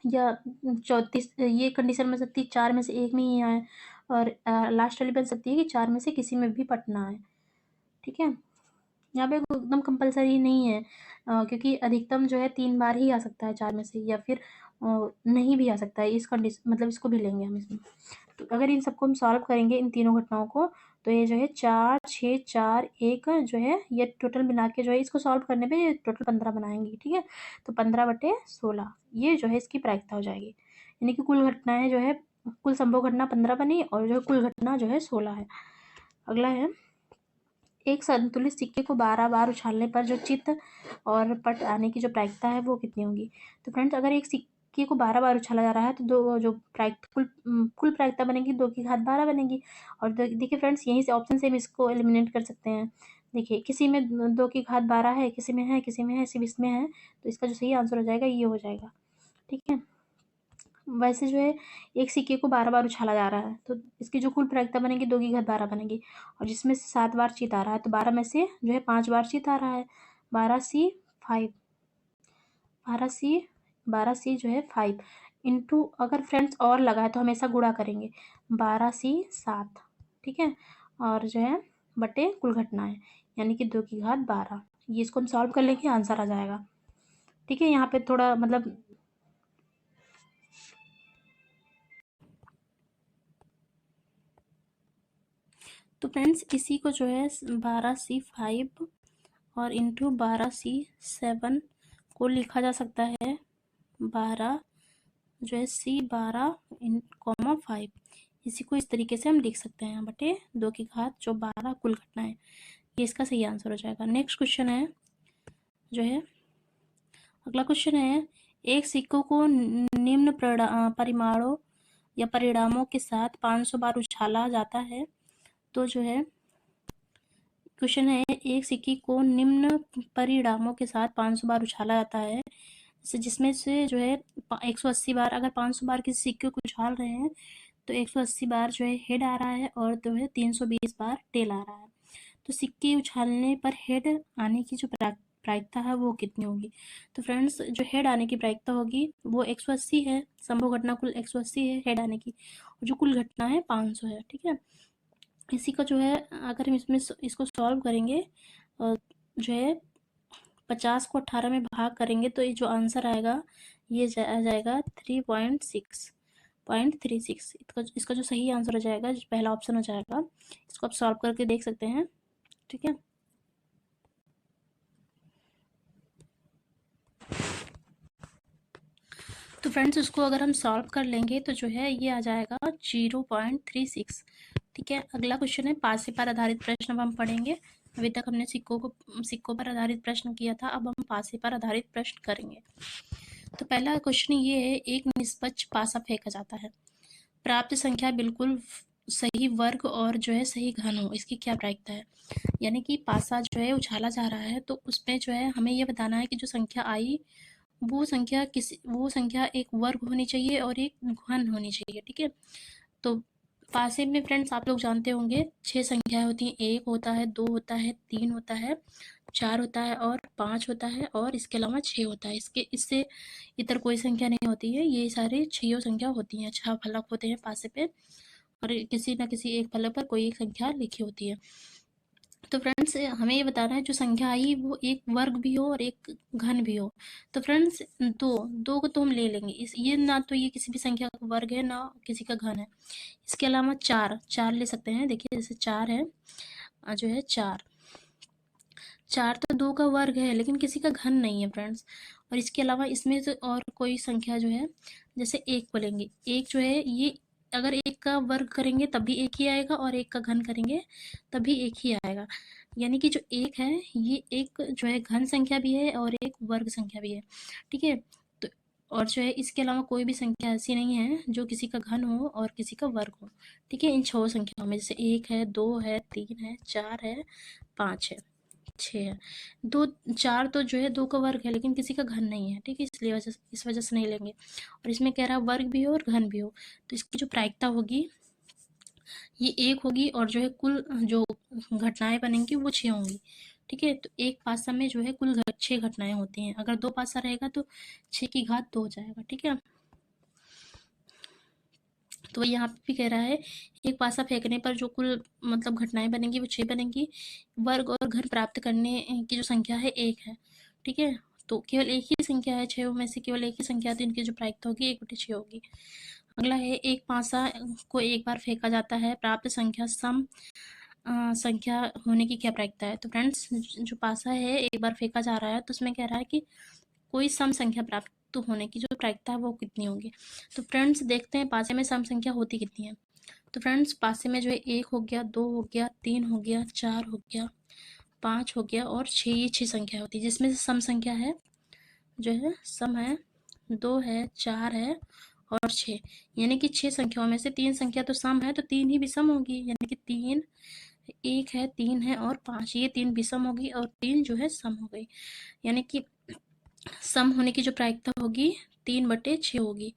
या चौतीस ये कंडीशन बन सकती है 4 में से 1 में ही आए और लास्ट वाली बन सकती है कि 4 में से किसी में भी पट ना आए, ठीक है? यहाँ पे एकदम कंपल्सरी नहीं है क्योंकि अधिकतम जो है 3 बार ही आ सकता है 4 में से या फिर नहीं भी आ सकता है, इस कंडीशन मतलब इसको भी लेंगे हम इसमें। तो अगर इन सबको हम सॉल्व करेंगे इन तीनों घटनाओं को, तो ये जो है 4, 6, 4, 1 जो है ये टोटल मिला के जो है इसको सॉल्व करने पे ये टोटल 15 बनाएंगे, ठीक है। तो 15/16 ये जो है इसकी प्रायिकता हो जाएगी, यानी कि कुल घटनाएं जो है, कुल संभव घटना 15 बनी और जो है कुल घटना जो है 16 है। अगला है, एक संतुलित सिक्के को 12 बार उछालने पर जो चित्त और पट आने की जो प्रायिकता है वो कितनी होगी। तो फ्रेंड्स अगर एक सिक्के को 12 बार उछाला जा रहा है तो दो जो प्रायिकता कुल प्रायिकता बनेगी 2 की घात 12 बनेगी। और देखिए फ्रेंड्स यहीं से ऑप्शन से हम इसको एलिमिनेट कर सकते हैं। देखिए किसी में 2 की घात 12 है, किसी में है, किसी में है, सिर्फ इसमें है, तो इसका जो सही आंसर हो जाएगा ये हो जाएगा, ठीक है। वैसे जो है एक सिक्के को 12 बार उछाला जा रहा है तो इसकी जो कुल प्रायिकता बनेगी 2 की घात 12 बनेगी, और जिसमें से 7 बार चित आ रहा है तो 12 में से जो है 5 बार चित आ रहा है। 12C5, 12C जो है 5 इंटू, अगर फ्रेंड्स और लगा है तो हमेशा गुणा करेंगे, 12C7, ठीक है। और जो है बटे कुल घटनाएं यानी कि 2 की घात 12, ये इसको हम सॉल्व कर लेंगे, आंसर आ जाएगा, ठीक है। यहाँ पे थोड़ा मतलब तो फ्रेंड्स इसी को जो है 12C5 और इंटू 12C7 को लिखा जा सकता है 12 जो है C12 5, इसी को इस तरीके से हम लिख सकते हैं बटे 2 की घात जो 12 कुल घटनाएं, ये इसका सही आंसर हो जाएगा। नेक्स्ट क्वेश्चन है जो है, अगला क्वेश्चन है, एक सिक्कों को निम्न परिमाणों या परिणामों के साथ 500 बार उछाला जाता है, तो जो है क्वेश्चन है, एक सिक्के को निम्न परिणामों के साथ 500 बार उछाला जाता है, जिसमें से जो है 180 बार, अगर 500 बार किसी सिक्के को उछाल रहे हैं तो 180 बार जो है हेड आ रहा है और जो है 320 बार टेल आ रहा है। तो सिक्के उछालने पर हेड आने की जो प्रायिकता है वो कितनी होगी। तो फ्रेंड्स जो हेड आने की प्रायिकता होगी वो 180 है, संभव घटना कुल 180 है हेड आने की, और जो कुल घटना है 500 है, ठीक है। इसी का जो है अगर हम इसमें इसको सॉल्व करेंगे जो है 50 को 18 में भाग करेंगे तो ये जो आंसर आएगा ये आ जाएगा 3.36। इसका जो सही आंसर हो जाएगा पहला ऑप्शन हो जाएगा, इसको आप सॉल्व करके देख सकते हैं, ठीक है। तो फ्रेंड्स उसको अगर हम सॉल्व कर लेंगे तो जो है ये आ जाएगा 0.36, ठीक है। अगला क्वेश्चन है पासे पर आधारित प्रश्न, अब हम पढ़ेंगे। अभी तक हमने सिक्कों पर आधारित प्रश्न किया था, अब हम पासे पर आधारित प्रश्न करेंगे। तो पहला क्वेश्चन ये है, एक निष्पक्ष पासा फेंका जाता है, प्राप्त संख्या बिल्कुल सही वर्ग और जो है सही घन हो, इसकी क्या प्रायिकता है। यानी कि पासा जो है उछाला जा रहा है तो उसमें जो है हमें ये बताना है कि जो संख्या आई वो संख्या एक वर्ग होनी चाहिए और एक घन होनी चाहिए, ठीक है। तो पासे में फ्रेंड्स आप लोग जानते होंगे 6 संख्याएं होती हैं, 1 होता है, 2 होता है, 3 होता है, 4 होता है और 5 होता है, और इसके अलावा 6 होता है। इससे इतर कोई संख्या नहीं होती है, ये सारे 6 संख्या होती हैं। 6 फलक होते हैं पासे पे और किसी न किसी एक फलक पर कोई एक संख्या लिखी होती है। तो फ्रेंड्स हमें ये बताना है जो संख्या आई वो एक वर्ग भी हो और एक घन भी हो। तो फ्रेंड्स दो को तो हम ले लेंगे, ये ना तो ये किसी भी संख्या का वर्ग है ना किसी का घन है। इसके अलावा चार ले सकते हैं, देखिए जैसे 4 है, जो है 4 तो 2 का वर्ग है लेकिन किसी का घन नहीं है फ्रेंड्स। और इसके अलावा इसमें से और कोई संख्या जो है, जैसे 1 को लेंगे, 1 जो है ये अगर 1 का वर्ग करेंगे तब भी 1 ही आएगा और 1 का घन करेंगे तब भी 1 ही आएगा। यानी कि जो 1 है ये एक जो है घन संख्या भी है और एक वर्ग संख्या भी है, ठीक है। तो और जो है इसके अलावा कोई भी संख्या ऐसी नहीं है जो किसी का घन हो और किसी का वर्ग हो, ठीक है। इन 6 संख्याओं में जैसे 1 है, 2 है, 3 है, 4 है, 5 है, 6 है। 4 तो जो है 2 का वर्ग है लेकिन किसी का घन नहीं है, ठीक है, इसलिए इस वजह से नहीं लेंगे। और इसमें कह रहा है वर्ग भी हो और घन भी हो, तो इसकी जो प्रायिकता होगी ये 1 होगी और जो है कुल जो घटनाएं बनेंगी वो 6 होंगी, ठीक है। तो एक पासा में जो है कुल 6 घटनाएं होती हैं, अगर 2 पासा रहेगा तो 6 की घात 2 हो जाएगा, ठीक है। तो यहाँ पे भी कह रहा है एक पासा फेंकने पर जो कुल मतलब घटनाएं बनेंगी वो 6 बनेंगी, वर्ग और घन प्राप्त करने की जो संख्या है 1 है, ठीक है। तो केवल एक ही संख्या है, 6 में से केवल एक ही संख्या है तो इनकी जो प्रायिकता होगी 1/6 होगी। अगला है, एक पासा को एक बार फेंका जाता है, प्राप्त संख्या सम संख्या होने की क्या प्रायिकता है। तो फ्रेंड्स, जो पासा है एक बार फेंका जा रहा है तो उसमें कह रहा है कि कोई सम संख्या प्राप्त होने की जो प्रायिकता है वो कितनी होगी। तो फ्रेंड्स देखते हैं पासे में सम संख्या होती कितनी है। तो फ्रेंड्स पासे में जो है 1 हो गया, 2 हो गया, 3 हो गया, 4 हो गया, 5 हो गया और 6, ये 6 संख्या होती है, जिसमें से सम संख्या है जो है सम है 2 है, 4 है और 6। यानी कि 6 संख्याओं में से 3 संख्या तो सम है तो 3 ही विषम होगी, यानी कि 3, 1 है, 3 है और 5, ये 3 विषम होगी और 3 जो है सम हो गई। यानी कि सम होने की जो प्रायिकता होगी 3/6 होगी।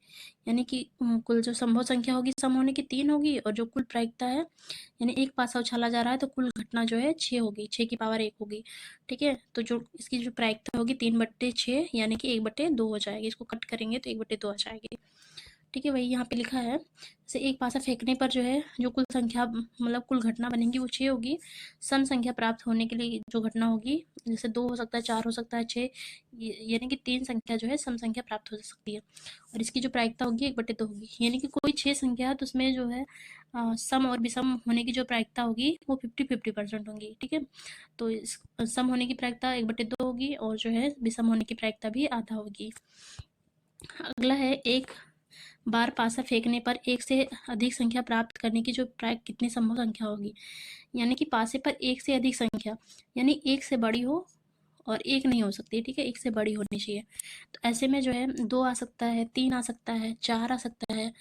यानी कि कुल जो संभव संख्या होगी सम होने की 3 होगी और जो कुल प्रायिकता है यानी एक पासा उछाला जा रहा है तो कुल घटना जो है 6 होगी, 6 की पावर 1 होगी। ठीक है, तो जो इसकी जो प्रायिकता होगी 3/6 यानी कि 1/2 हो जाएगी। इसको कट करेंगे तो 1/2 आ जाएगी। ठीक है, वही यहाँ पे लिखा है। जैसे एक पासा फेंकने पर जो है जो कुल संख्या मतलब कुल घटना बनेगी वो 6 होगी। सम संख्या प्राप्त होने के लिए जो घटना होगी जैसे 2 हो सकता है, 4 हो सकता है, 6, यानी कि 3 संख्या जो है सम संख्या प्राप्त हो सकती है और इसकी जो प्रायिकता होगी 1/2 होगी। यानी कि कोई 6 संख्या है तो उसमें जो है सम और विषम होने की जो प्रायिकता होगी वो 50-50% होंगी। ठीक है, तो इस सम होने की प्रायिकता 1/2 होगी और जो है विषम होने की प्रायिकता भी आधा होगी। अगला है, एक बार पासा फेंकने पर एक से अधिक संख्या प्राप्त करने की जो प्रायिकता कितनी संभव संख्या होगी। यानी कि पासे पर एक से अधिक संख्या यानी एक से बड़ी हो और एक नहीं हो सकती। ठीक है, एक से बड़ी होनी चाहिए। तो ऐसे में जो है 2 आ सकता है, 3 आ सकता है, 4 आ सकता है,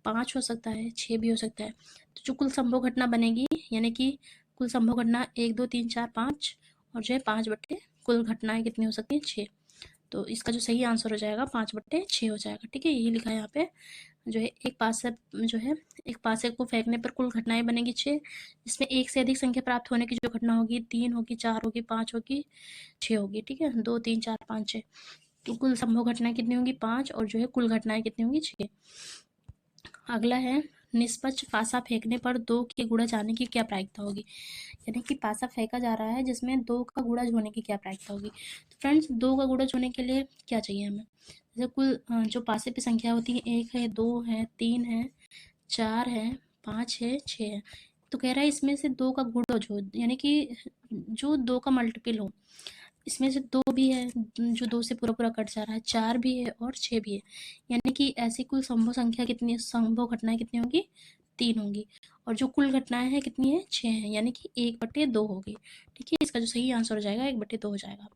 5 हो सकता है, 6 भी हो सकता है। तो जो कुल संभव घटना बनेगी यानी कि कुल संभव घटना 1, 2, 3, 4, 5 और जो है 5 बटे कुल घटनाएं कितनी हो सकती हैं 6। तो इसका जो सही आंसर हो जाएगा 5/6 हो जाएगा। ठीक है, यही लिखा है यहाँ पे। जो है एक पासे जो है एक पासे को फेंकने पर कुल घटनाएं बनेगी 6, इसमें एक से अधिक संख्या प्राप्त होने की जो घटना होगी 3 होगी, 4 होगी, 5 होगी, 6 होगी। ठीक है, 2, 3, 4, 5, 6। तो कुल संभव घटनाएं कितनी होंगी 5 और जो है कुल घटनाएं कितनी होंगी 6। अगला है, निष्पक्ष पासा फेंकने पर 2 के गुणज आने की क्या प्रायिकता होगी। यानी कि पासा फेंका जा रहा है जिसमें 2 का गुणज होने की क्या प्रायिकता होगी। तो फ्रेंड्स 2 का गुणज होने के लिए क्या चाहिए हमें। जैसे कुल जो पासे पे संख्या होती है 1 है, 2 है, 3 है, 4 है, 5 है, 6 है। तो कह रहा है इसमें से 2 का गुणज हो यानी कि जो 2 का मल्टीपल हो। इसमें से 2 भी है जो 2 से पूरा पूरा कट जा रहा है, 4 भी है और 6 भी है। यानी कि ऐसी कुल संभव संख्या कितनी, संभव घटनाएं कितनी होंगी 3 होंगी और जो कुल घटनाएं हैं कितनी है 6 है, यानी कि 1/2 होगी। ठीक है, इसका जो सही आंसर हो जाएगा 1/2 हो जाएगा।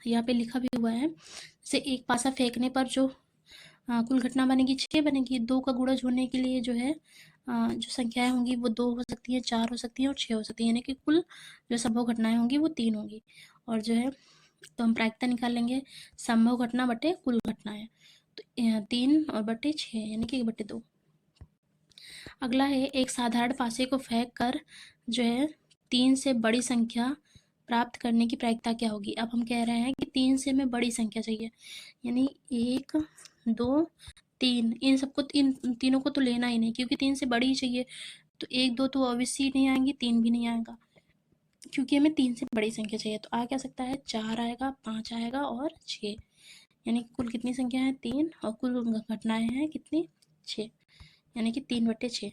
यहाँ पे लिखा भी हुआ है, जैसे एक पासा फेंकने पर जो कुल घटना बनेगी 6 बनेगी। 2 का गुणज होने के लिए जो है जो संख्याएं होंगी वो 2 हो सकती है, 4 हो सकती है और 6 हो सकती है, यानी कि कुल जो संभव घटनाएं होंगी वो 3 होंगी। और जो है तो हम प्रायिकता निकाल लेंगे संभव घटना बटे कुल घटनाएं, तो 3 और बटे 6 यानी कि 1/2। अगला है, एक साधारण पासे को फेंक कर जो है 3 से बड़ी संख्या प्राप्त करने की प्रायिकता क्या होगी। अब हम कह रहे हैं कि 3 से हमें बड़ी संख्या चाहिए, यानी 1, 2, 3, इन सबको इन तीनों को तो लेना ही नहीं क्योंकि 3 से बड़ी ही चाहिए। तो 1, 2 तो ऑब्वियसली नहीं आएंगी, 3 भी नहीं आएगा क्योंकि हमें 3 से बड़ी संख्या चाहिए। तो आ क्या सकता है 4 आएगा, 5 आएगा और 6, यानी कि कुल कितनी संख्या है 3 और कुल घटनाएं हैं कितनी 6, यानी कि 3/6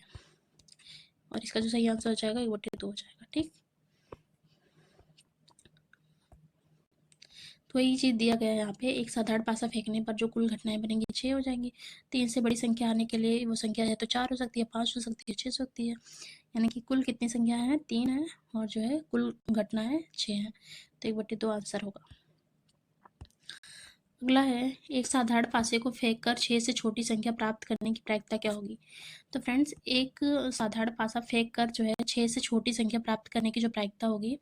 और इसका जो सही आंसर हो जाएगा 1/2 हो जाएगा। ठीक, तो यही चीज़ दिया गया है यहाँ पे। एक साधारण पासा फेंकने पर जो कुल घटनाएं बनेंगी 6 हो जाएंगी। 3 से बड़ी संख्या आने के लिए वो संख्या है तो 4 हो सकती है, 5 हो सकती है, 6 हो सकती है, यानी कि कुल कितनी संख्या है 3 है और जो है कुल घटनाएं 6 है, तो 1/2 आंसर होगा। अगला है, एक साधारण पासे को फेंक कर 6 से छोटी संख्या प्राप्त करने की प्रायिकता क्या होगी। तो फ्रेंड्स एक साधारण पासा फेंक कर जो है 6 से छोटी संख्या प्राप्त करने की जो प्रायिकता होगी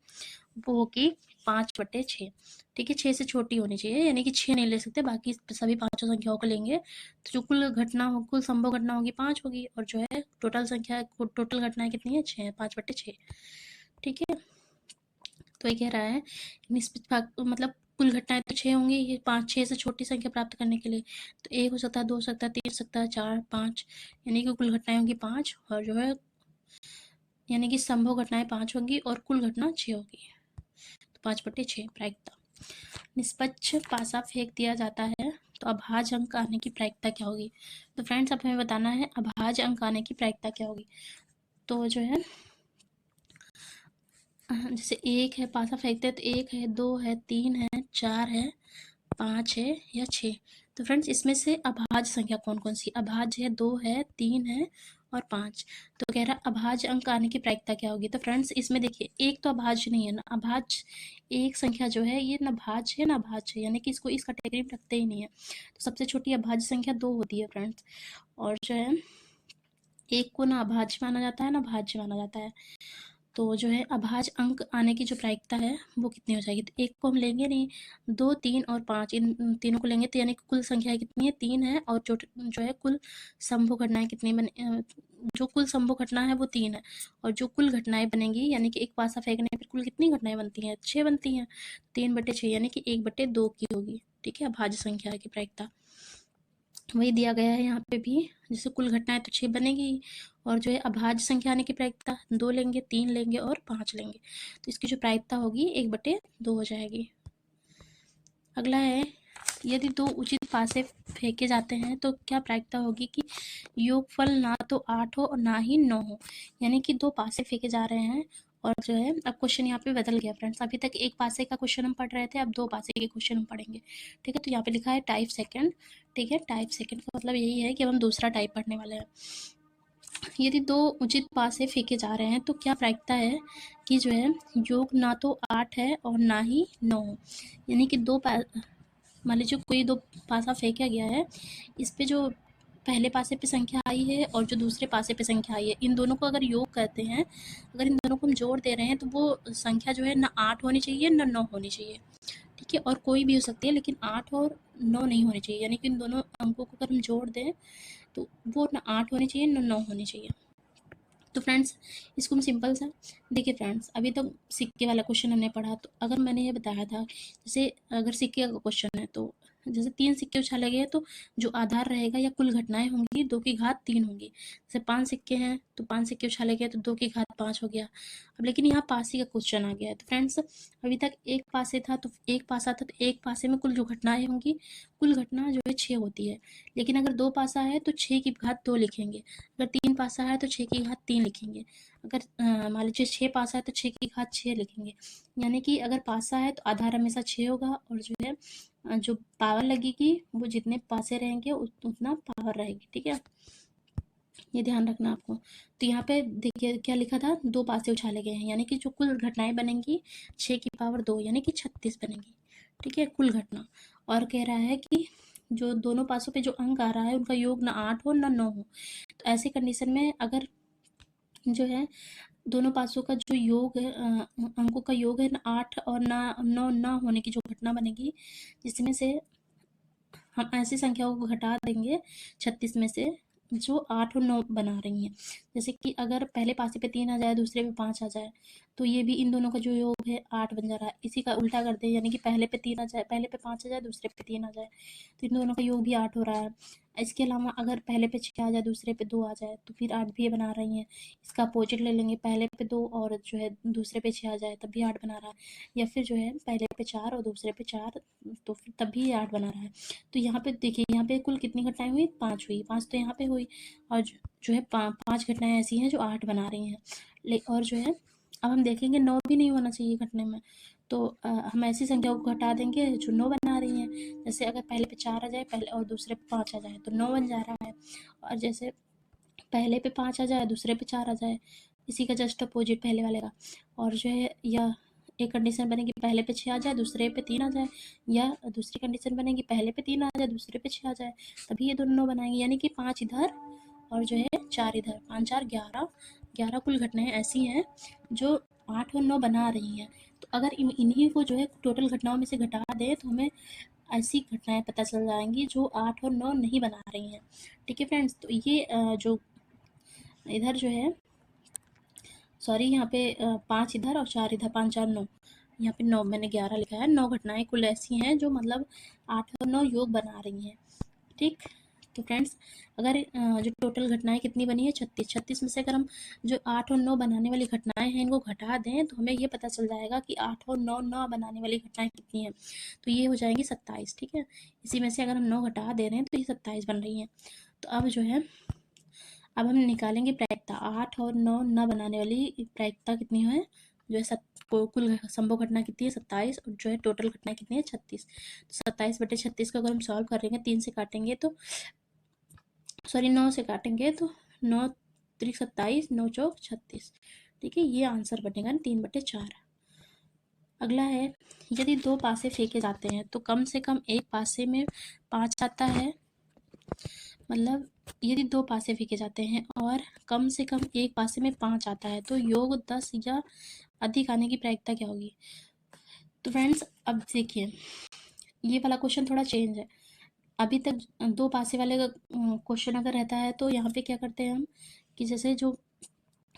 वो होगी 5/6। ठीक है, 6 से छोटी होनी चाहिए, यानी कि 6 नहीं ले सकते, बाकी सभी पांचों संख्याओं को लेंगे तो जो कुल घटना हो कुल संभव घटना होगी 5 होगी और जो है टोटल संख्या टोटल घटनाएं कितनी है 6, 5/6। ठीक है, तो ये कह रहा है निष्पक्ष भाग मतलब कुल घटनाएं तो 6 होंगी, ये 5 6 से छोटी संख्या प्राप्त करने के लिए तो 1 हो सकता है, 2 हो सकता है, 3 हो सकता है, 4, 5, यानी कि कुल घटनाएं होंगी 5 और जो है यानी कि संभव घटनाएं 5 होंगी और कुल घटना 6 होगी, तो 5/6 प्रायिकता। निष्पक्ष पासा फेंक दिया जाता है तो अभाज्य अंक आने की प्रायिकता क्या होगी। तो फ्रेंड्स अब हमें बताना है अभाज्य अंक आने की प्रायिकता क्या होगी। तो जो है जैसे 1 है, पासा फेंकते हैं तो 1 है, 2 है, 3 है, 4 है, 5 है या 6। तो फ्रेंड्स इसमें से अभाज्य संख्या कौन कौन सी अभाज्य है, 2 है, 3 है और 5। तो कह रहा अभाज्य अंक आने की प्रायिकता क्या होगी। तो फ्रेंड्स इसमें देखिए एक तो अभाज्य नहीं है ना, अभाज्य एक संख्या जो है ये ना भाज्य है ना अभाज्य है, यानी कि इसको इस कैटेगरी में रखते ही नहीं है। तो सबसे छोटी अभाज्य संख्या 2 होती है फ्रेंड्स। और जो है एक को ना अभाज्य माना जाता है ना भाज्य माना जाता है। तो जो है अभाज्य अंक आने की जो प्रायिकता है वो कितनी हो जाएगी। तो एक को हम लेंगे नहीं, 2, 3 और 5 इन तीनों को लेंगे तो यानी कि कुल संख्या कितनी है 3 है। और जो है कुल संभव घटनाएं कितनी बने, जो कुल संभव घटना है वो 3 है। और जो कुल घटनाएं बनेंगी यानी कि एक पासा फेंकने पर कुल कितनी घटनाएं बनती हैं 6 बनती हैं। 3/6 यानी कि 1/2 की होगी। ठीक है, अभाज्य संख्या की प्रायिकता वही दिया गया है यहाँ पे भी। जैसे कुल घटनाएं तो 6 बनेगी और जो है अभाज्य संख्या आने की प्रायिकता 2 लेंगे, 3 लेंगे और 5 लेंगे। तो इसकी जो प्रायिकता होगी 1/2 हो जाएगी। अगला है यदि 2 उचित पासे फेंके जाते हैं तो क्या प्रायिकता होगी कि योगफल ना तो 8 हो और ना ही 9 हो। यानी कि 2 पासे फेंके जा रहे हैं और जो है अब क्वेश्चन यहाँ पे बदल गया फ्रेंड्स। अभी तक एक पासे का क्वेश्चन हम पढ़ रहे थे, अब 2 पासे के क्वेश्चन हम पढ़ेंगे। ठीक है, तो यहाँ पे लिखा है टाइप सेकंड। ठीक है, टाइप सेकंड का मतलब यही है कि अब हम दूसरा टाइप पढ़ने वाले हैं। यदि 2 उचित पासे फेंके जा रहे हैं तो क्या प्रायिकता है कि जो है योग ना तो 8 है और ना ही 9 हो। यानी कि मान लीजिए कोई 2 पासा फेंका गया है, इस पे जो पहले पासे पे संख्या आई है और जो दूसरे पासे पे संख्या आई है, इन दोनों को अगर योग करते हैं, अगर इन दोनों को हम जोड़ दे रहे हैं तो वो संख्या जो है ना 8 होनी चाहिए ना 9 होनी चाहिए। ठीक है, और कोई भी हो सकती है लेकिन 8 और 9 नहीं होनी चाहिए। यानी कि इन दोनों अंकों को अगर हम जोड़ दें तो वो ना 8 होनी चाहिए ना 9 होनी चाहिए। तो फ्रेंड्स इसको हम सिंपल सा देखिए फ्रेंड्स, अभी तक सिक्के वाला क्वेश्चन हमने पढ़ा। तो अगर मैंने ये बताया था जैसे अगर सिक्के का क्वेश्चन है तो जैसे 3 सिक्के उछाले गए तो जो आधार रहेगा या कुल घटनाएं होंगी 2 की घात 3 होंगी। जैसे 5 सिक्के हैं तो 5 सिक्के उछाले गए तो 2 की घात 5 हो गया। अब लेकिन यहाँ पासी का क्वेश्चन आ गया है। तो फ्रेंड्स अभी तक एक पासे था तो एक पासा था तो एक पासे में कुल जो घटनाएं होंगी, कुल घटना जो है 6 होती है। लेकिन अगर 2 पासा है तो 6 की घात 2 लिखेंगे, अगर 3 पासा है तो 6 की घात 3 लिखेंगे, अगर मान लीजिए 6 पासा है तो 6 की घात 6 लिखेंगे। यानी कि अगर पासा है तो आधार हमेशा 6 होगा और जो है जो पावर लगेगी वो जितने पासे रहेंगे उतना पावर रहेगी। ठीक है, ये ध्यान रखना आपको। तो यहाँ पे देखिए क्या लिखा था, 2 पासे उछाले गए हैं यानी कि जो कुल घटनाएं बनेंगी 6 की पावर 2 यानी कि 36 बनेगी। ठीक है, कुल घटना। और कह रहा है कि जो दोनों पासों पे जो अंक आ रहा है उनका योग ना 8 हो ना 9 हो। तो ऐसी कंडीशन में अगर जो है दोनों पासों का जो योग है अंकों का योग है ना 8 और ना 9 ना होने की जो घटना बनेगी, जिसमें से हम ऐसी संख्याओं को घटा देंगे 36 में से जो 8 और 9 बना रही हैं। जैसे कि अगर पहले पासे पे 3 आ जाए दूसरे पे 5 आ जाए तो ये भी इन दोनों का जो योग है 8 बन जा रहा है। इसी का उल्टा करते हैं, यानी कि पहले पे 3 आ जाए, पहले पे 5 आ जाए दूसरे पे 3 आ जाए तो इन दोनों का योग भी 8 हो रहा है। इसके अलावा अगर पहले पे 6 आ जाए दूसरे पे 2 आ जाए तो फिर 8 भी बना रही हैं। इसका अपोजिट ले लेंगे, पहले पे 2 और जो है दूसरे पे 6 आ जाए तब भी 8 बना रहा है, या फिर जो है पहले पे 4 और दूसरे पे 4 तो फिर तब भी 8 बना रहा है। तो यहाँ पे देखिए यहाँ पे कुल कितनी घटनाएं हुई, 5 हुई, 5 तो यहाँ पे हुई और जो है 5 घटनाएं ऐसी हैं जो 8 बना रही हैं। और जो है अब हम देखेंगे 9 भी नहीं होना चाहिए घटने में। तो हम ऐसी संख्याओं को घटा देंगे जो 9 बना रही हैं। जैसे अगर पहले पे 4 आ जाए पहले और दूसरे पे 5 आ जाए तो 9 बन जा रहा है। और जैसे पहले पे 5 आ जाए दूसरे पे 4 आ जाए, इसी का जस्ट अपोजिट पहले वाले का। और जो है या एक कंडीशन बनेगी पहले पे 6 आ जाए दूसरे पे 3 आ जाए, या दूसरी कंडीशन बनेगी पहले पे 3 आ जाए दूसरे पे 6 आ जाए, तभी ये दोनों बनाएंगे। यानी कि 5 इधर और जो है 4 इधर, 5 4 11 कुल घटनाएं ऐसी हैं जो 8 और 9 बना रही हैं। तो अगर इन्हीं को जो है टोटल घटनाओं में से घटा दें तो हमें ऐसी घटनाएं पता चल जाएंगी जो 8 और 9 नहीं बना रही हैं। ठीक है फ्रेंड्स, तो ये जो इधर जो है सॉरी यहाँ पे 5 इधर और 4 इधर, 5 4 9, यहाँ पे 9 मैंने 11 लिखा है। 9 घटनाएं कुल ऐसी हैं जो मतलब 8 और 9 योग बना रही हैं। ठीक, तो फ्रेंड्स अगर जो टोटल घटनाएं कितनी बनी है 36, 36 में से अगर हम जो 8 और 9 बनाने वाली घटनाएं हैं इनको घटा दें तो हमें ये पता चल जाएगा कि 8 और 9 9 बनाने वाली घटनाएं कितनी हैं, तो ये हो जाएंगी 27। ठीक है, इसी में से अगर हम 9 घटा दे रहे हैं तो ये 27 बन रही हैं। तो अब जो है अब हम निकालेंगे प्रायिकता, 8 और 9 न बनाने वाली प्रायिकता कितनी है, जो है कुल संभव घटना कितनी है 27, और जो है टोटल घटना कितनी है 36। तो 27/36 को अगर हम सॉल्व करेंगे 3 से काटेंगे तो 9 से काटेंगे तो 9 त्रिक 27, 9 चौक 36। ठीक है, ये आंसर बनेगा 3/4। अगला है, यदि 2 पासे फेंके जाते हैं तो कम से कम एक पासे में 5 आता है, मतलब यदि 2 पासे फेंके जाते हैं और कम से कम एक पासे में 5 आता है तो योग 10 या अधिक आने की प्रायिकता क्या होगी। तो फ्रेंड्स अब देखिए, ये वाला क्वेश्चन थोड़ा चेंज है। अभी तक 2 पासे वाले का क्वेश्चन अगर रहता है तो यहाँ पे क्या करते हैं हम कि जैसे जो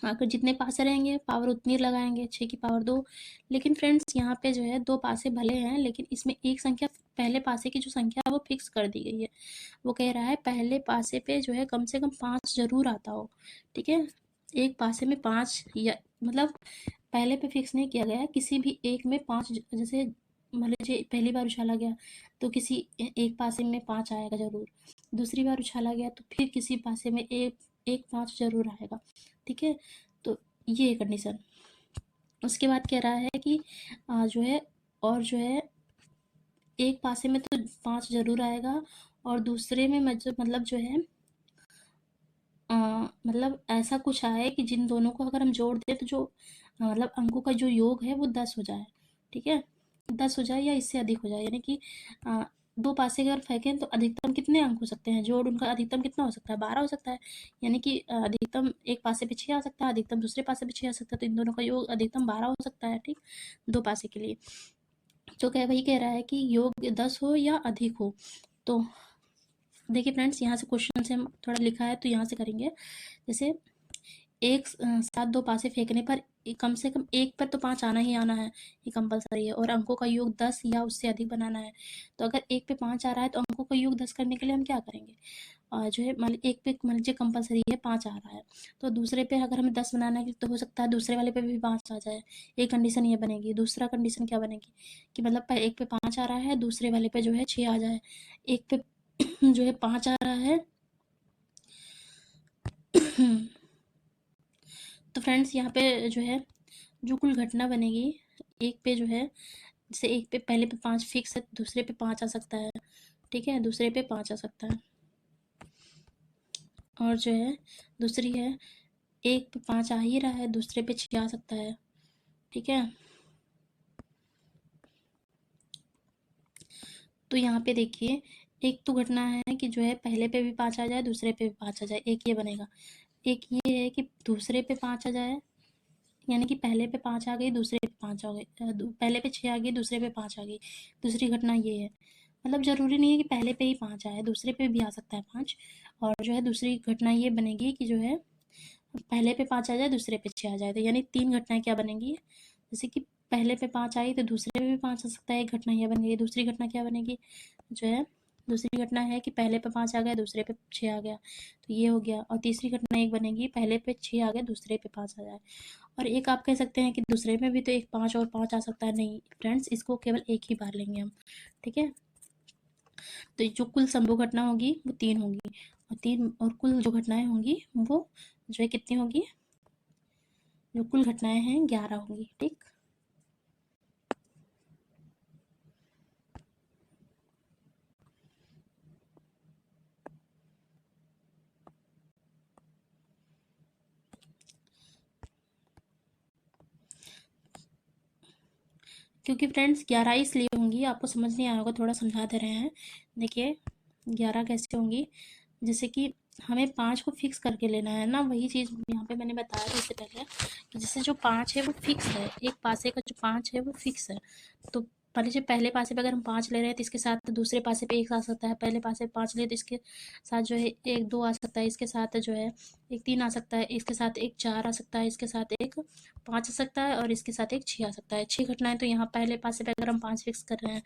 अगर जितने पासे रहेंगे पावर उतनी लगाएंगे, 6 की पावर 2। लेकिन फ्रेंड्स यहाँ पे जो है 2 पासे भले हैं लेकिन इसमें एक संख्या, पहले पासे की जो संख्या है वो फिक्स कर दी गई है। वो कह रहा है पहले पासे पे जो है कम से कम 5 जरूर आता हो। ठीक है, एक पासे में 5, या मतलब पहले पे फिक्स नहीं किया गया है, किसी भी एक में 5, जैसे मान लीजिए पहली बार उछाला गया तो किसी एक पासे में 5 आएगा जरूर, दूसरी बार उछाला गया तो फिर किसी पासे में एक 5 जरूर आएगा। ठीक है, तो ये कंडीशन। उसके बाद कह रहा है कि जो है और जो है एक पासे में तो 5 जरूर आएगा और दूसरे में मतलब जो है मतलब ऐसा कुछ आए कि जिन दोनों को अगर हम जोड़ दें तो जो मतलब अंकों का जो योग है वो 10 हो जाए। ठीक है, 10 हो जाए या इससे अधिक हो जाए, यानी कि 2 पासे अगर फेंकें तो अधिकतम कितने अंक हो सकते हैं, जोड़ उनका अधिकतम कितना हो सकता है, 12 हो सकता है। यानी कि अधिकतम एक पासे पे 6 आ सकता है, अधिकतम दूसरे पासे पे 6 आ सकता है, तो इन दोनों का योग अधिकतम 12 हो सकता है। ठीक, 2 पासे के लिए। तो वही कह रहा है कि योग 10 हो या अधिक हो। तो देखिए फ्रेंड्स, यहाँ से क्वेश्चन से हम थोड़ा लिखा है तो यहाँ से करेंगे। जैसे एक साथ 2 पासे फेंकने पर कम से कम एक पर तो 5 आना ही आना है, ये कंपलसरी है, और अंकों का योग 10 या उससे अधिक बनाना है। तो अगर एक पे 5 आ रहा है तो अंकों का योग 10 करने के लिए हम क्या करेंगे, जो है मान लीजिए एक पे मान लीजिए कंपलसरी है 5 आ रहा है, तो दूसरे पे अगर हमें 10 बनाना है तो हो सकता है दूसरे वाले पे भी 5 आ जाए। एक कंडीशन ये बनेगी। दूसरा कंडीशन क्या बनेगी कि मतलब एक पे 5 आ रहा है, दूसरे वाले पे जो है 6 आ जाए। एक पे जो है 5 आ रहा है तो फ्रेंड्स यहाँ पे जो है जो कुल घटना बनेगी, एक पे जो है जैसे एक पे पहले पे 5 फिक्स है, दूसरे पे 5 आ सकता है। ठीक है, दूसरे पे 5 आ सकता है, और जो है दूसरी है एक पे 5 आ ही रहा है, दूसरे पे 6 आ सकता है। ठीक है, तो यहाँ पे देखिए एक तो घटना है कि जो है पहले पे भी 5 आ जाए, दूसरे पे भी 5 आ जाए, एक ये बनेगा। एक ये है कि दूसरे पे 5 आ जाए, यानी कि पहले पे 5 आ गई, दूसरे पे 5 आ गई, पहले पे 6 आ गई, दूसरे पे 5 आ गई। दूसरी घटना ये है, मतलब ज़रूरी नहीं है कि पहले पे ही 5 आए, दूसरे पे भी आ सकता है 5। और जो है दूसरी घटना ये बनेगी कि जो है पहले पे 5 आ जाए, दूसरे पे 6 आ जाए, तो यानी 3 घटनाएँ क्या बनेंगी, जैसे कि पहले पे 5 आई तो दूसरे पे भी 5 आ सकता है, एक घटना ये बन गई। दूसरी घटना क्या बनेगी, जो है दूसरी घटना है कि पहले पे 5 आ गया, दूसरे पे 6 आ गया, तो ये हो गया। और तीसरी घटना एक बनेगी, पहले पे 6 आ गया, दूसरे पे 5 आ जाए। और एक आप कह सकते हैं कि दूसरे में भी तो एक 5 और 5 आ सकता है। नहीं फ्रेंड्स, इसको केवल एक ही बार लेंगे हम। ठीक है, तो जो कुल संभव घटना होगी वो 3 होगी, और 3 और कुल जो घटनाएं होंगी वो जो है कितनी होगी, जो कुल घटनाएं हैं 11 होंगी। ठीक, क्योंकि फ्रेंड्स 11 इसलिए होंगी, आपको समझ नहीं आया होगा, थोड़ा समझा दे रहे हैं। देखिए 11 कैसे होंगी, जैसे कि हमें 5 को फिक्स करके लेना है ना, वही चीज़ यहाँ पे मैंने बताया था इससे पहले कि जैसे जो 5 है वो फिक्स है, एक पासे का जो 5 है वो फिक्स है। तो मान लीजिए पहले पासे पे अगर हम 5 ले रहे हैं तो इसके साथ दूसरे पासे पे 1 आ सकता है, पहले पासे पे 5 ले तो इसके साथ जो है 1 2 आ सकता है, इसके साथ जो है एक 3 आ सकता है, इसके साथ एक 4 आ सकता है, इसके साथ एक 5 आ सकता है, और इसके साथ एक 6 आ सकता है। 6 घटनाएं तो यहाँ पहले पासे पे अगर हम 5 फिक्स कर रहे हैं।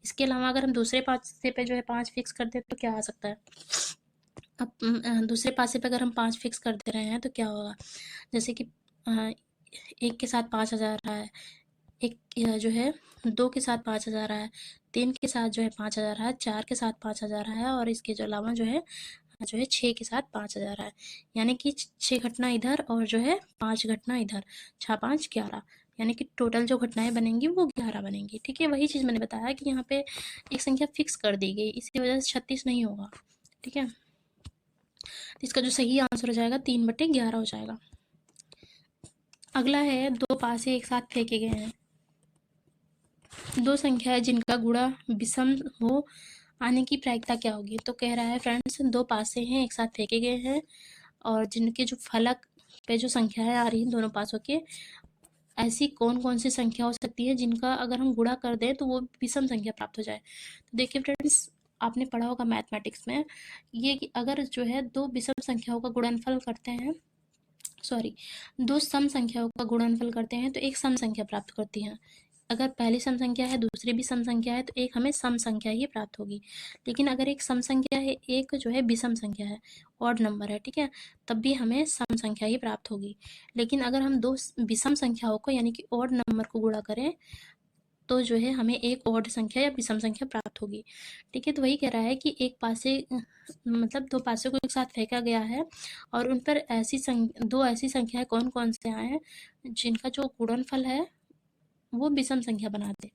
इसके अलावा अगर हम दूसरे पासे पे जो है 5 फिक्स कर दे तो क्या आ सकता है, अब दूसरे पासे पे अगर हम 5 फिक्स कर दे रहे हैं तो क्या होगा, जैसे कि 1 के साथ 5 हज़ार रहा है, एक जो है 2 के साथ 5 हज़ार रहा है, 3 के साथ जो है 5 हज़ार रहा है, 4 के साथ 5 हज़ार रहा है और इसके जो अलावा जो है 6 के साथ 5 हज़ार रहा है। यानी कि 6 घटना इधर और जो है 5 घटना इधर, 6 5 11, यानी कि टोटल जो घटनाएं बनेंगी वो 11 बनेंगी। ठीक है, वही चीज़ मैंने बताया कि यहाँ पे एक संख्या फिक्स कर दी गई, इसकी वजह से 36 नहीं होगा। ठीक है, तो इसका जो सही आंसर हो जाएगा 3/11 हो जाएगा। अगला है, 2 पासे एक साथ फेंके गए हैं। दो संख्याएं जिनका गुणा विषम हो, आने की प्रायिकता क्या होगी? तो कह रहा है फ्रेंड्स, 2 पासे हैं एक साथ फेंके गए हैं और जिनके जो फलक पे जो संख्याएं आ रही हैं दोनों पासों के, ऐसी कौन कौन सी संख्या हो सकती है जिनका अगर हम गुणा कर दें तो वो विषम संख्या प्राप्त हो जाए। तो देखिए फ्रेंड्स, आपने पढ़ा होगा मैथमेटिक्स में ये कि अगर जो है दो विषम संख्याओं का गुणनफल करते हैं, सॉरी, दो सम संख्याओं का गुणनफल करते हैं तो एक सम संख्या प्राप्त करती है। अगर पहली सम संख्या है दूसरी भी सम संख्या है तो एक हमें सम संख्या ही प्राप्त होगी। लेकिन अगर एक सम संख्या है एक जो है विषम संख्या है, ऑड नंबर है, ठीक है, तब भी हमें सम संख्या ही प्राप्त होगी। लेकिन अगर हम दो विषम संख्याओं को यानी कि ऑड नंबर को गुणा करें तो जो है हमें एक ऑड संख्या या विषम संख्या प्राप्त होगी। ठीक है, तो वही कह रहा है कि एक पासे मतलब दो पासे को एक साथ फेंका गया है और उन पर दो ऐसी संख्याएं कौन कौन से आए हैं जिनका जो गुणनफल है वो विषम संख्या बना दे।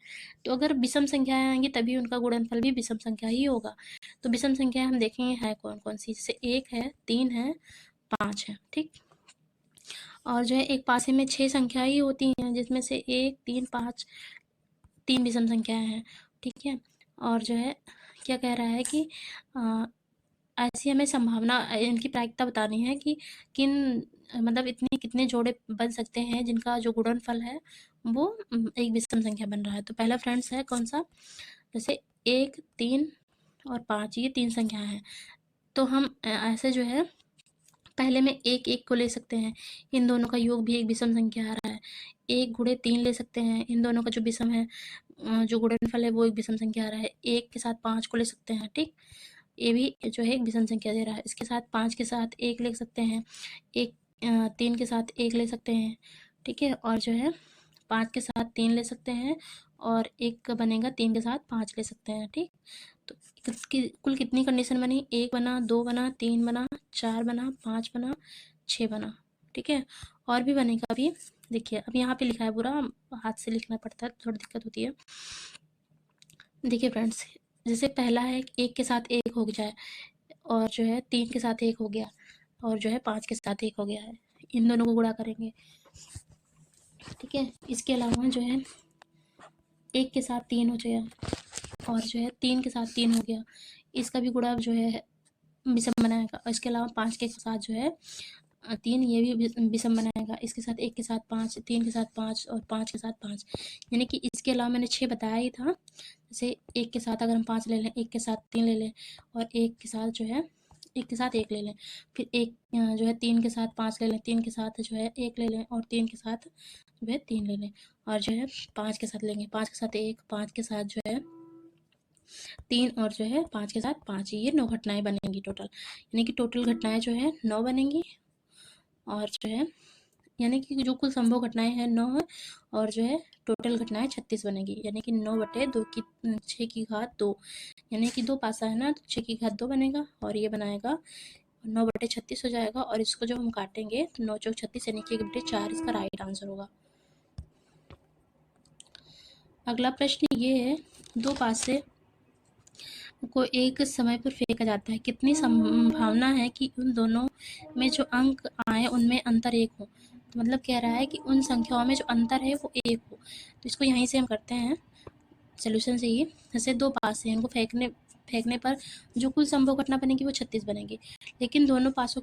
तो अगर विषम संख्याएं आएंगी तभी उनका गुणनफल भी विषम संख्या ही होगा। तो विषम संख्याएं हम देखेंगे है कौन कौन सी, जैसे 1 है, 3 है, 5 है। ठीक, और जो है एक पासे में 6 संख्या ही होती हैं जिसमें से 1 3 5 3 विषम संख्याएं हैं। ठीक है, और जो है क्या कह रहा है कि ऐसी हमें संभावना इनकी प्रायिकता बतानी है कि किन मतलब इतने कितने जोड़े बन सकते हैं जिनका जो गुणनफल है वो एक विषम संख्या बन रहा है। तो पहला फ्रेंड्स है कौन सा, जैसे 1 3 और 5 ये 3 संख्याएं हैं। तो हम ऐसे जो है पहले में 1 1 को ले सकते हैं, इन दोनों का योग भी एक विषम संख्या आ रहा है। 1 गुणे 3 ले सकते हैं, इन दोनों का जो विषम है जो गुणनफल है वो एक विषम संख्या आ रहा है। 1 के साथ 5 को ले सकते हैं। ठीक, ये भी जो है एक विषम संख्या दे रहा है। इसके साथ 5 के साथ 1 ले सकते हैं, 3 के साथ 1 ले सकते हैं। ठीक है, और जो है 5 के साथ 3 ले सकते हैं और एक बनेगा 3 के साथ 5 ले सकते हैं। ठीक, तो कुल कितनी कंडीशन बनी, 1 बना, 2 बना, 3 बना, 4 बना, 5 बना, 6 बना। ठीक है, और भी बनेगा अभी। देखिए अब यहाँ पे लिखा है पूरा, हाथ से लिखना पड़ता है, थोड़ी दिक्कत होती है। देखिए फ्रेंड्स, जैसे पहला है 1 के साथ 1 हो जाए और जो है 3 के साथ 1 हो गया और जो है 5 के साथ 1 हो गया है, इन दोनों को गुणा करेंगे। ठीक है, इसके अलावा जो है 1 के साथ 3 हो गया और जो है 3 के साथ 3 हो गया, इसका भी गुणा जो है विषम बनाएगा। और इसके अलावा 5 के साथ जो है 3, ये भी विषम बनाएगा। इसके साथ 1 के साथ 5, 3 के साथ 5 और 5 के साथ 5, यानी कि इसके अलावा मैंने 6 बताया ही था। जैसे 1 के साथ अगर हम 5 ले लें, 1 के साथ 3 ले लें और 1 के साथ जो है 1 के साथ 1 ले लें, फिर एक जो है 3 के साथ 5 ले लें, 3 के साथ जो है 1 ले लें और 3 के साथ जो है 3 ले लें और जो है 5 के साथ लेंगे, 5 के साथ 1, 5 के साथ जो है 3 और जो है 5 के साथ 5, ये 9 घटनाएं बनेंगी टोटल। यानी कि टोटल घटनाएं जो है 9 बनेंगी और जो है यानी कि जो कुल संभव घटनाएं हैं 9 है और जो है टोटल घटनाएं 36 बनेगी। यानी कि 9/2 की 6 की घात 2, यानी कि 2 पासा है ना तो 6 की घात 2 बनेगा और ये बनाएगा 9/36 हो जाएगा। और इसको जब हम काटेंगे तो 9 चौक 36 यानी कि 1/4 इसका राइट आंसर होगा। अगला प्रश्न ये है, 2 पासे को एक समय पर फेंका जाता है, कितनी संभावना है कि उन दोनों में जो अंक आए उनमें अंतर 1 हो। तो मतलब कह रहा है कि उन संख्याओं में जो अंतर है वो 1 हो। तो इसको यहीं से हम करते हैं सोल्यूशन से ही। जैसे 2 पासे हैं, इनको फेंकने पर जो कुल संभव घटना बनेगी वो 36 बनेगी, लेकिन दोनों पासों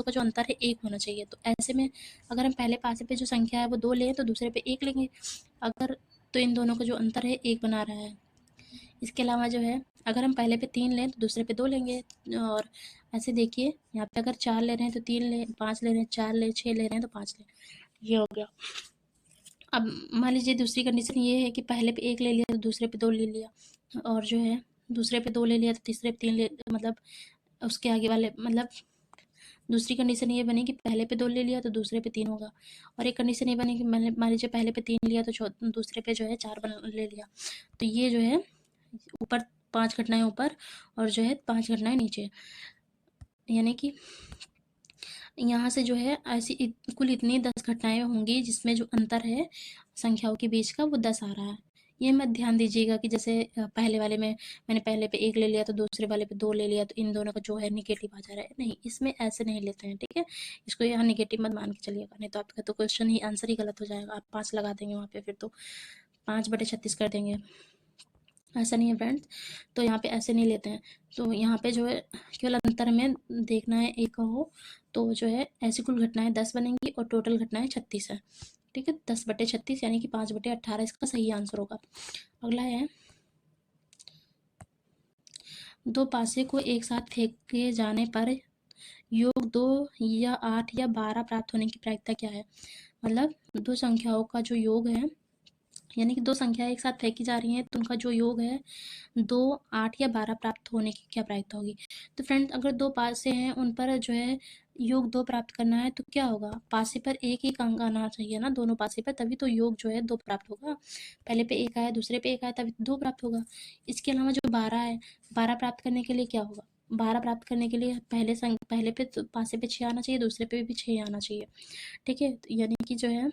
का जो अंतर है 1 होना चाहिए। तो ऐसे में अगर हम पहले पासे पे जो संख्या है वो 2 लें तो दूसरे पे 1 लेंगे, अगर तो इन दोनों का जो अंतर है 1 बना रहा है। इसके अलावा जो है अगर हम पहले पे 3 लें तो दूसरे पे 2 लेंगे, और ऐसे देखिए यहाँ पे अगर 4 ले रहे हैं तो 3 लें, 5 ले रहे हैं 4 लें, 6 ले रहे हैं तो 5 लें, ये हो गया। अब मान लीजिए दूसरी कंडीशन ये है कि पहले पे 1 ले लिया तो दूसरे पे 2 ले लिया, और जो है दूसरे पे 2 ले लिया तो तीसरे पे 3 ले, मतलब उसके आगे वाले मतलब दूसरी कंडीशन ये बनी कि पहले पे 2 ले लिया तो दूसरे पे 3 होगा, और एक कंडीशन ये बनी कि मैंने मान लीजिए पहले पे 3 लिया तो दूसरे पे जो है 4 ले लिया। तो ये जो है ऊपर 5 घटनाएं ऊपर और जो है 5 घटनाएं नीचे, यानी कि यहाँ से जो है ऐसी कुल इतनी 10 घटनाएं होंगी जिसमें जो अंतर है संख्याओं के बीच का वो 10 आ रहा है। ये मत ध्यान दीजिएगा कि जैसे पहले वाले में मैंने पहले पे 1 ले लिया तो दूसरे वाले पे 2 ले लिया तो इन दोनों का जो है निगेटिव आ जा रहा है। नहीं, इसमें ऐसे नहीं लेते हैं, ठीक है। इसको यहाँ निगेटिव मत मान के चलिएगा, नहीं तो आपका तो क्वेश्चन ही आंसर ही गलत हो जाएगा। आप 5 लगा देंगे वहाँ पे, फिर तो 5/36 कर देंगे। ऐसा नहीं है फ्रेंड्स, तो यहाँ पे ऐसे नहीं लेते हैं। तो यहाँ पे जो है केवल अंतर में देखना है एक हो, तो जो है ऐसी कुल घटनाएं 10 बनेंगी और टोटल घटनाएं 36 है, ठीक है। 10/36 यानी कि 5/18 इसका सही आंसर होगा। अगला है, 2 पासे को एक साथ फेंके जाने पर योग 2 या 8 या 12 प्राप्त होने की प्रायिकता क्या है। मतलब दो संख्याओं का जो योग है, यानी कि दो संख्याएं एक साथ फेंकी जा रही हैं तो उनका जो योग है 2, 8 या 12 प्राप्त होने की क्या प्रायिकता होगी। तो फ्रेंड्स अगर 2 पासे हैं उन पर जो है योग 2 प्राप्त करना है तो क्या होगा, पासे पर एक एक अंक आना चाहिए ना दोनों पासे पर, तभी तो योग जो है 2 प्राप्त होगा। पहले पे 1 आया, दूसरे पे 1 आया, तभी 2 प्राप्त होगा। इसके अलावा जो 12 है, 12 प्राप्त करने के लिए क्या होगा, 12 प्राप्त करने के लिए पहले पे पासे पे 6 आना चाहिए, दूसरे पे भी 6 आना चाहिए, ठीक है। यानी कि जो है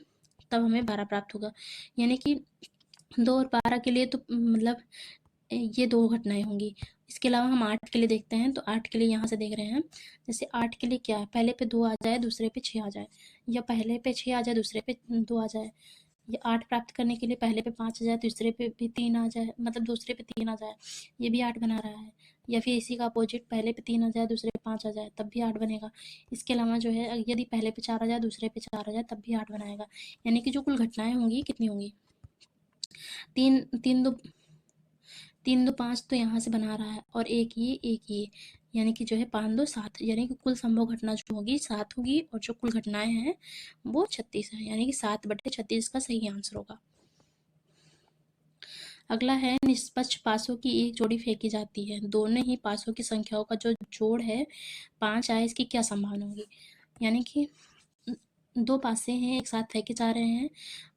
तब हमें 12 प्राप्त होगा। यानी कि 2 और 12 के लिए तो मतलब ये 2 घटनाएं होंगी। इसके अलावा हम 8 के लिए देखते हैं, तो 8 के लिए यहाँ से देख रहे हैं। जैसे 8 के लिए क्या है, पहले पे 2 आ जाए, दूसरे पे 6 आ जाए, या पहले पे 6 आ जाए, दूसरे पे 2 आ जाए, या 8 प्राप्त करने के लिए पहले पे 5 आ जाए, दूसरे पे भी 3 आ जाए, मतलब दूसरे पे 3 आ जाए, ये भी 8 बना रहा है। या फिर इसी का अपोजिट, पहले पे 3 आ जाए, दूसरे पे 5 आ जाए, तब भी 8 बनेगा। इसके अलावा जो है यदि पहले पे 4 आ जाए, दूसरे पे 4 आ जाए, तब भी 8 बनाएगा। यानी कि जो कुल घटनाएं होंगी कितनी होंगी, 3 3 2 3 2 5 तो यहाँ से बना रहा है, और एक ये, यानी कि जो है 5 2 7, यानी कि कुल संभव घटना जो होगी 7 होगी, और जो कुल घटनाएं हैं वो 36 है, यानी कि 7/36 का सही आंसर होगा। अगला है, निष्पक्ष पासों की एक जोड़ी फेंकी जाती है, दोनों ही पासों की संख्याओं का जो जोड़ है 5 आए, इसकी क्या संभावना होगी। यानी कि 2 पासे हैं एक साथ फेंके जा रहे हैं,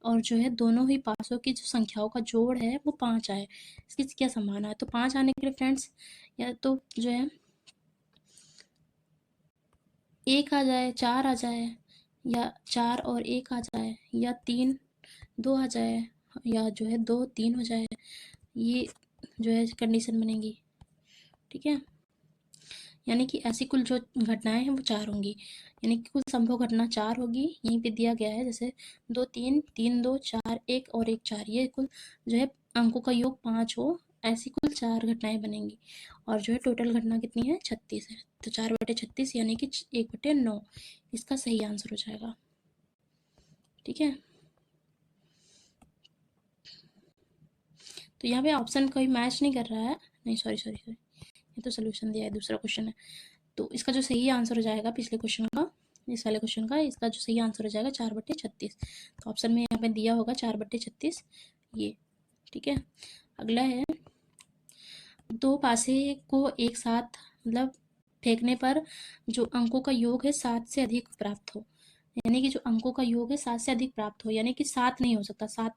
और जो है दोनों ही पासों की जो संख्याओं का जोड़ है वो 5 आए, इसकी क्या संभावना है। तो 5 आने के लिए फ्रेंड्स या तो जो है 1 आ जाए, 4 आ जाए, या 4 और 1 आ जाए, या 3 2 आ जाए, या जो है 2 3 हो जाए, ये जो है कंडीशन बनेगी, ठीक है। यानी कि ऐसी कुल जो घटनाएं हैं वो 4 होंगी, यानी कि कुल संभव घटना 4 होगी। यहीं पे दिया गया है, जैसे 2 3 3 2 4 1 और 1 4, ये कुल जो है अंकों का योग 5 हो, ऐसी कुल 4 घटनाएं बनेंगी, और जो है टोटल घटना कितनी है, 36 है। तो 4/36 यानी कि 1/9 इसका सही आंसर हो जाएगा, ठीक है। तो यहाँ पे ऑप्शन कोई मैच नहीं कर रहा है, नहीं सॉरी, ये तो सोल्यूशन दिया है, दूसरा क्वेश्चन है। तो इसका जो सही आंसर हो जाएगा पिछले क्वेश्चन का, इस वाले क्वेश्चन का, इसका जो सही आंसर हो जाएगा 4/36। तो ऑप्शन में यहाँ पे दिया होगा 4/36 ये, ठीक है। अगला है, 2 पासे को एक साथ मतलब फेंकने पर जो अंकों का योग है 7 से अधिक प्राप्त हो, यानी कि जो अंकों का योग है 7 से अधिक प्राप्त हो, यानी कि 7 नहीं हो सकता, 7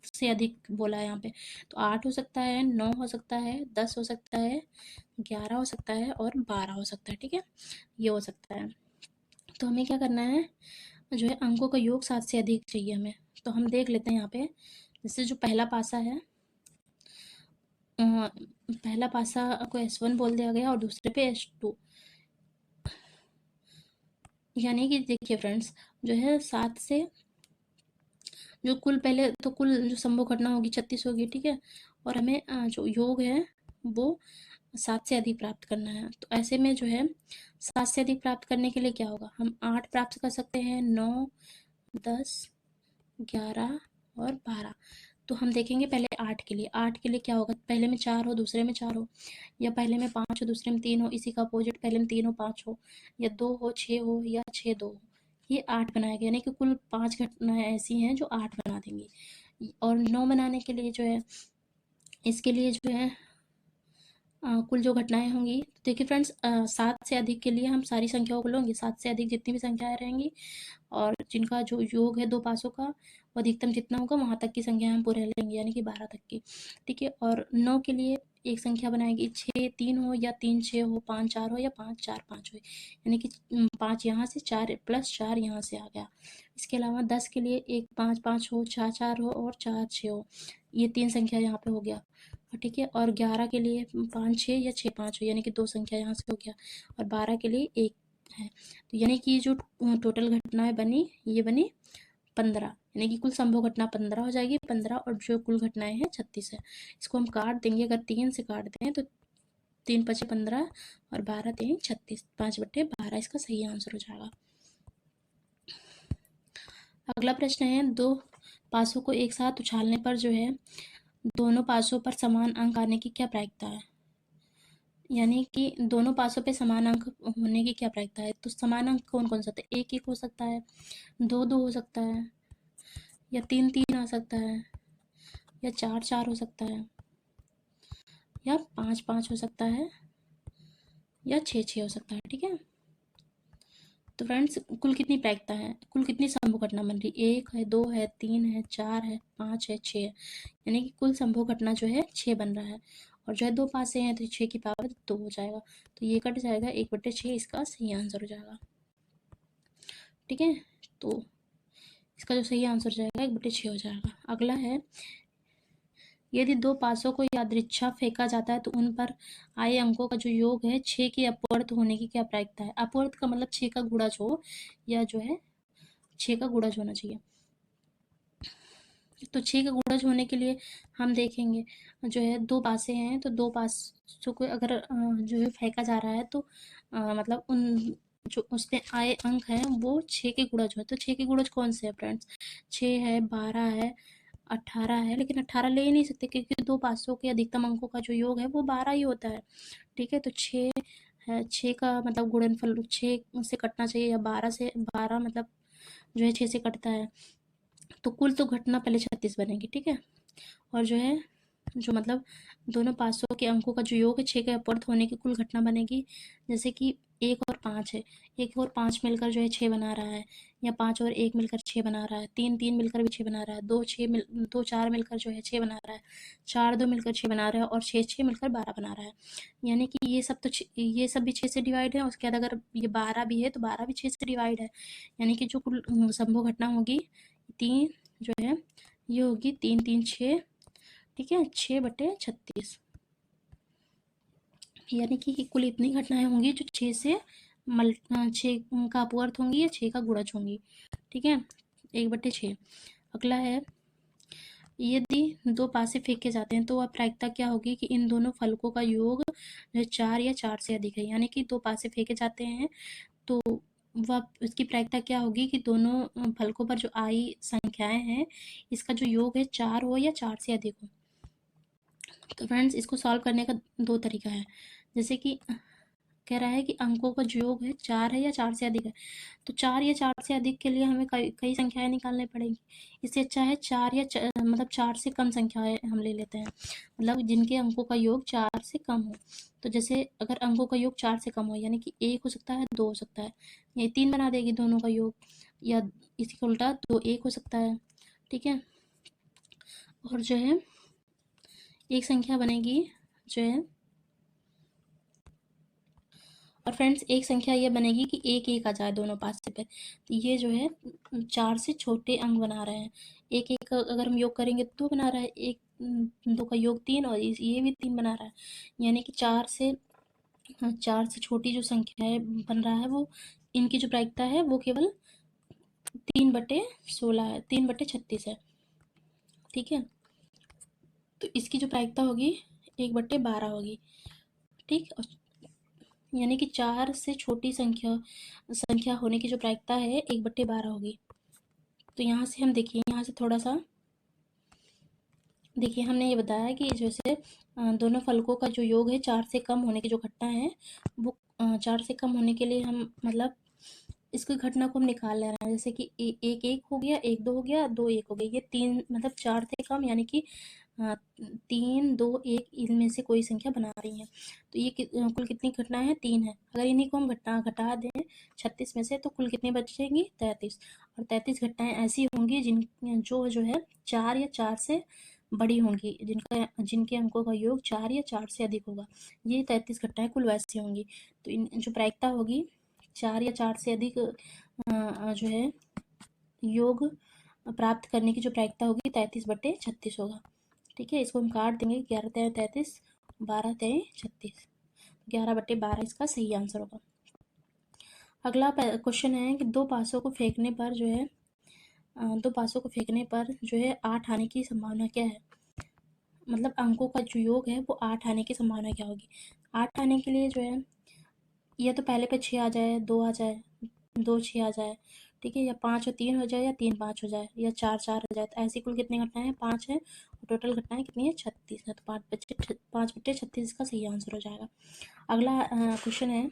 से अधिक बोला है यहाँ पे। तो 8 हो सकता है, 9 हो सकता है, 10 हो सकता है, 11 हो सकता है, और 12 हो सकता है, ठीक है। ये हो सकता है। तो हमें क्या करना है, जो है अंकों का योग 7 से अधिक चाहिए हमें। तो हम देख लेते हैं यहाँ पे, जैसे जो पहला पासा है, पहला पासा को S1 बोल दिया गया और दूसरे पे S2, यानी कि देखिए फ्रेंड्स जो है 7 से जो कुल पहले तो कुल जो संभव घटना होगी 36 होगी, ठीक है। और हमें जो योग है वो 7 से अधिक प्राप्त करना है। तो ऐसे में जो है 7 से अधिक प्राप्त करने के लिए क्या होगा, हम 8 प्राप्त कर सकते हैं, 9 10 11 और 12। तो हम देखेंगे पहले 8 के लिए, 8 के लिए क्या होगा, पहले में 4 हो, दूसरे में 4 हो, या पहले में 5 हो, दूसरे में 3 हो, इसी का अपोजिट पहले में 3 हो 5 हो, या 2 हो 6 हो, या 6 2 हो, ये 8 बनाएगा। यानी कि कुल 5 घटनाएं ऐसी हैं जो 8 बना देंगी। और 9 बनाने के लिए जो है, इसके लिए जो है कुल जो घटनाएं होंगी, तो देखिए फ्रेंड्स, 7 से अधिक के लिए हम सारी संख्याओं को लेंगे। 7 से अधिक जितनी भी संख्याएं रहेंगी और जिनका जो योग है दो पासों का, वो अधिकतम जितना होगा वहां तक की संख्या हम पूरे लेंगे, यानी कि 12 तक की। ठीक है। और 9 के लिए एक संख्या बनाएगी, 6 3 हो या 3 6 हो, 5 4 हो या 5 4 5 हो, यानी कि 5 यहाँ से, 4 प्लस 4 यहाँ से आ गया। इसके अलावा 10 के लिए एक 5 5 हो, 4 4 हो और 4 6 हो, ये 3 संख्या यहाँ पे हो गया। ठीक है। और 11 के लिए 5 6 या 6 5 हो, यानी कि 2 संख्या यहाँ से हो गया। और 12 के लिए 1 है, तो यानी कि जो टोटल घटनाएं बनी, ये बनी 15, यानी कि कुल संभव घटना 15 हो जाएगी। 15 और जो कुल घटनाएं हैं 36 है। इसको हम काट देंगे, अगर 3 से काटते हैं तो 3 5 15 और 12 3 36, 5/12 इसका सही आंसर हो जाएगा। अगला प्रश्न है, दो पासों को एक साथ उछालने पर जो है दोनों पासों पर समान अंक आने की क्या प्रायिकता है? यानी कि दोनों पासों पे समान अंक होने की क्या प्रायिकता है? तो समान अंक कौन कौन सा होता है? 1 1 हो सकता है, 2 2 हो सकता है, या 3 3 आ सकता है, या 4 4 हो सकता है, या 5 5 हो सकता है, या 6 6 हो सकता है। ठीक है। तो फ्रेंड्स, कुल कितनी प्रायिकता है, कुल कितनी संभव घटना बन रही? 1 है, 2 है, 3 है, 4 है, 5 है, 6 है, यानी कि कुल संभव घटना जो है 6 बन रहा है। और जो है दो पासे हैं तो 6 की पावर 2 हो जाएगा, तो ये कट जाएगा, 1/6 इसका सही आंसर हो जाएगा। ठीक है। तो इसका जो सही आंसर हो जाएगा 1/6 हो जाएगा। अगला है, यदि दो पासों को यादृच्छा फेंका जाता है तो उन पर आए अंकों का जो योग है 6 के अपवर्त होने की क्या प्रायिकता है? अपवर्त का मतलब 6 का गुणज हो, या जो है 6 का गुणज होना चाहिए। तो 6 का गुणज होने के लिए हम देखेंगे, जो है दो पासे हैं तो दो पासों को अगर जो है फेंका जा रहा है तो मतलब उन जो उसमें आए अंक हैं वो 6 के गुणज है। तो 6 के गुणज कौन से है फ्रेंड्स? 6 है, 12 है, 18 है, लेकिन 18 ले ही नहीं सकते क्योंकि दो पासों के अधिकतम अंकों का जो योग है वो 12 ही होता है। ठीक है। तो 6 है, 6 का मतलब गुणनफल 6 से कटना चाहिए, या 12 से, 12 मतलब जो है 6 से कटता है, तो कुल तो घटना पहले 36 बनेगी। ठीक है। और जो है जो मतलब दोनों पासों के अंकों का जो योग है 6 के अपवर्त होने की कुल घटना बनेगी। जैसे कि 1 और 5 है, 1 और 5 मिलकर जो है 6 बना रहा है, या 5 और 1 मिलकर 6 बना रहा है, 3 3 मिलकर भी 6 बना रहा है, 2 4 मिलकर जो है 6 बना रहा है, 4 2 मिलकर 6 बना रहा है, और 6 6 मिलकर 12 बना रहा है। यानी कि ये सब तो ये सब भी 6 से डिवाइड है, उसके बाद अगर ये 12 भी है तो 12 भी 6 से डिवाइड है। यानी कि जो कुल संभव घटना होगी 3 जो है ये होगी 3 3 6। ठीक है। 6/36, यानी कि कुल इतनी घटनाएं होंगी जो 6 से 6 का अपवर्त होंगी या 6 का गुणज होंगी। ठीक है। 1/6। अगला है, यदि दो पासे फेंके जाते हैं तो वह प्रायिकता क्या होगी कि इन दोनों फलकों का योग जो है 4 या 4 से अधिक है। यानी कि दो पासे फेंके जाते हैं तो वह उसकी प्रायिकता क्या होगी कि दोनों फलकों पर जो आई संख्याएं हैं इसका जो योग है 4 हो या 4 से अधिक हो। तो फ्रेंड्स, इसको सॉल्व करने का दो तरीका है। जैसे कि कह रहा है कि अंकों का जो योग है 4 है या 4 से अधिक है, तो 4 या 4 से अधिक के लिए हमें कई कई संख्याएं निकालनी पड़ेगी। इससे अच्छा है 4 या मतलब 4 से कम संख्याएं हम ले लेते हैं, मतलब जिनके अंकों का योग 4 से कम हो। तो जैसे अगर अंकों का योग 4 से कम हो, यानी कि 1 हो सकता है, 2 हो सकता है, ये 3 बना देगी दोनों का योग, या इसके उल्टा 2 1 हो सकता है। ठीक है। और जो है एक संख्या बनेगी जो है, और फ्रेंड्स एक संख्या ये बनेगी कि 1 1 आ जाए दोनों पासे पे, तो ये जो है 4 से छोटे अंक बना रहे हैं। 1 1 का अगर हम योग करेंगे तो 2 बना रहा है, 1 2 का योग 3, और ये भी 3 बना रहा है। यानी कि 4 से छोटी जो संख्या है बन रहा है, वो इनकी जो प्रायिकता है वो केवल 3/16 है, 3/36 है। ठीक है। तो इसकी जो प्रायिकता होगी 1/12 होगी। ठीक। यानी कि 4 से छोटी संख्या होने की जो प्रायिकता है 1/12 होगी। तो यहाँ से हम देखिए, यहाँ से थोड़ा सा देखिए, हमने ये बताया कि जैसे दोनों फलकों का जो योग है 4 से कम होने की जो घटना है वो 4 से कम होने के लिए हम मतलब इसकी घटना को हम निकाल ले रहे हैं। जैसे कि 1 1 हो गया, 1 2 हो गया, 2 1 हो गया, ये तीन मतलब 4 से कम, यानी कि 3, 2, 1 इनमें से कोई संख्या बना रही है। तो ये कुल कितनी घटनाएं हैं? 3 है। अगर इन्हीं को हम घटा दें 36 में से तो कुल कितनी बचेंगी? 33। और 33 घटनाएं ऐसी होंगी जो है 4 या 4 से बड़ी होंगी, जिनके अंकों का योग 4 या 4 से अधिक होगा। ये 33 घटनाएं कुल वैसी होंगी। तो इन जो प्रायिकता होगी 4 या 4 से अधिक जो है योग प्राप्त करने की जो प्रायिकता होगी 33/36 होगा। ठीक है, इसको हम काट देंगे। 11 तिया 33, 12 तिया 36, 11/12 इसका सही आंसर होगा। अगला क्वेश्चन है कि दो पासों को फेंकने पर जो है 8 आने की संभावना क्या है? मतलब अंकों का जो योग है वो 8 आने की संभावना क्या होगी? 8 आने के लिए जो है या तो पहले पे 6 आ जाए, 2 आ जाए, 2 6 आ जाए, ठीक है, या 5 और 3 हो जाए, या 3 5 हो जाए, या 4 4 हो जाए। तो ऐसी कुल कितनी घटनाएं हैं? 5 है। और टोटल घटनाएं कितनी है? 36 है। तो 5/36 इसका सही आंसर हो जाएगा। अगला क्वेश्चन है,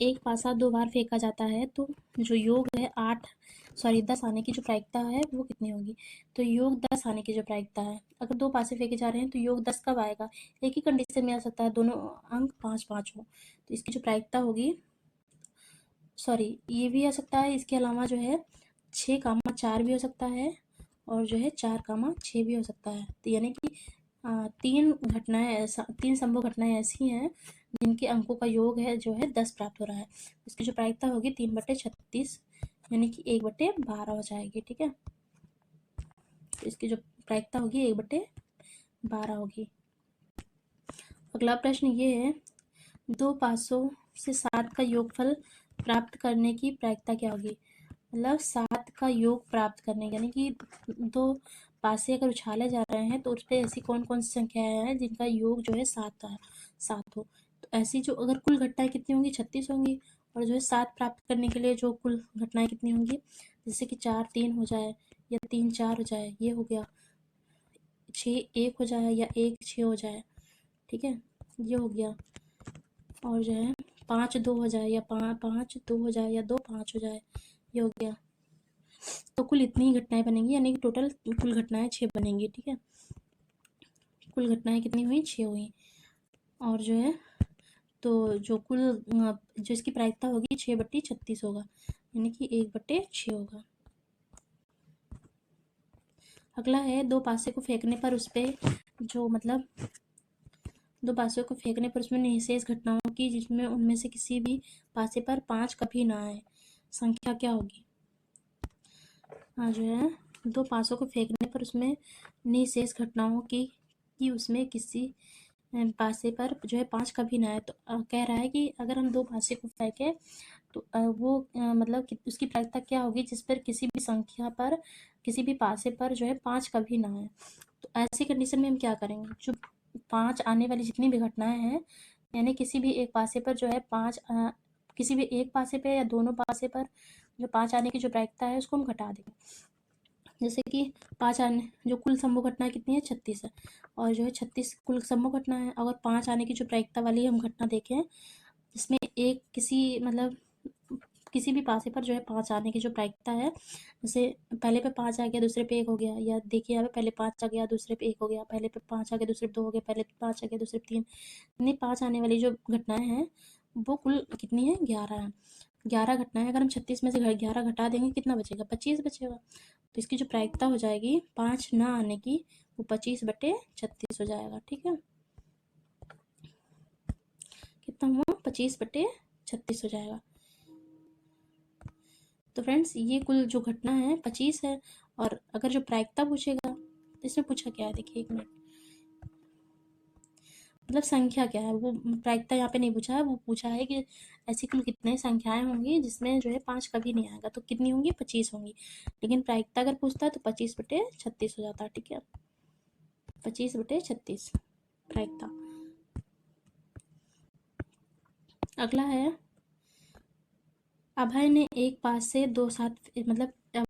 एक पासा 2 बार फेंका जाता है तो जो योग है 10 आने की जो प्रायिकता है वो कितनी होगी? तो योग 10 आने की जो प्रायिकता है, अगर 2 पासे फेंके जा रहे हैं तो योग 10 कब आएगा? एक ही कंडीशन में आ सकता है, दोनों अंक 5 5 हो। तो इसकी जो प्रायिकता होगी, ये भी आ सकता है, इसके अलावा जो है 6, 4 भी हो सकता है, और जो है 4, 6 भी हो सकता है। तो यानी कि 3 संभव घटनाएं ऐसी हैं जिनके अंकों का योग है जो है 10 प्राप्त हो रहा है। इसकी जो प्रायिकता होगी 3/36 यानी कि 1/12 हो जाएगी। ठीक है, तो इसकी जो प्रायिकता होगी 1/12 होगी। अगला प्रश्न ये है, 2 पासों से 7 का योगफल प्राप्त करने की प्रायिकता क्या होगी? मतलब 7 का योग प्राप्त करने, यानी कि 2 पासे अगर उछाले जा रहे हैं तो उस पे ऐसी कौन कौन सी संख्याएं हैं जिनका योग जो है 7 हो। तो ऐसी जो अगर कुल घटनाएं कितनी होंगी? 36 होंगी। और जो है 7 प्राप्त करने के लिए जो कुल घटनाएं कितनी होंगी? जैसे कि 4 3 हो जाए, या 3 4 हो जाए, ये हो गया। 6 1 हो जाए, या 1 6 हो जाए। ठीक है, ये हो गया। और जो है 5 2 हो जाए, या 5 2 हो जाए, या 2 5 हो जाए, ये हो गया। तो कुल इतनी ही घटनाएं बनेंगी, यानी कि टोटल कुल घटनाएं 6 बनेंगी। ठीक है, कुल घटनाएं कितनी हुई? 6 हुई। और जो है तो जो इसकी प्रायिकता होगी 6/36 होगा, यानी कि 1/6 होगा। अगला है, दो पासे को फेंकने पर उस पे जो मतलब 2 पासों को फेंकने पर उसमें निःशेष घटनाओं की जिसमें उनमें से किसी भी पासे पर 5 कभी ना आए, संख्या क्या होगी? जो है 2 पासों को फेंकने पर उसमें निःशेष घटनाओं की उसमें किसी पासे पर जो है 5 कभी ना आए। तो कह रहा है कि अगर हम 2 पासे को फेंके तो वो मतलब उसकी प्रायिकता क्या होगी जिस पर किसी भी संख्या पर, किसी भी पासे पर जो है 5 कभी ना आए। तो ऐसी कंडीशन में हम क्या करेंगे? जो 5 आने वाली जितनी भी घटनाएं हैं, यानी किसी भी एक पासे पर जो है 5 किसी भी एक पासे पे या दोनों पासे पर जो 5 आने की जो प्रायिकता है उसको हम घटा देंगे। जैसे कि 5 आने, जो कुल संभव घटना कितनी है? 36 है। और जो है 36 कुल संभव घटना है। अगर 5 आने की जो प्रायिकता वाली हम घटना देखें, जिसमें एक किसी भी पासे पर जो है 5 आने की जो प्रायिकता है, जैसे पहले पे 5 आ गया, दूसरे पे 1 हो गया, या देखिए यहाँ पे पहले 5 आ गया, दूसरे पे 1 हो गया, पहले पे 5 आ गया, दूसरे पे 2 हो गया, पहले पे 5 आ गया, दूसरे पे 3। यानी 5 आने वाली जो घटनाएं हैं वो कुल कितनी है? 11 है। 11 घटनाएं, अगर हम 36 में से 11 घटा देंगे कितना बचेगा? 25 बचेगा। तो इसकी जो प्रायिकता हो जाएगी 5 ना आने की, वो 25/36 हो जाएगा। ठीक है, कितना हुआ? 25/36 हो जाएगा। तो फ्रेंड्स ये कुल जो घटना है 25 है। और अगर जो प्रायिकता पूछेगा तो इसमें पूछा क्या है? देखिए 1 मिनट, मतलब संख्या क्या है, वो प्रायिकता यहाँ पे नहीं पूछा है, वो पूछा है कि ऐसी कुल कितने संख्याएं होंगी जिसमें जो है 5 कभी नहीं आएगा। तो कितनी होंगी? 25 होंगी। लेकिन प्रायिकता अगर पूछता है तो 25/36 हो जाता है। ठीक है, 25/36 प्रायिकता। अगला है, अभय ने एक पास से 2 7 मतलब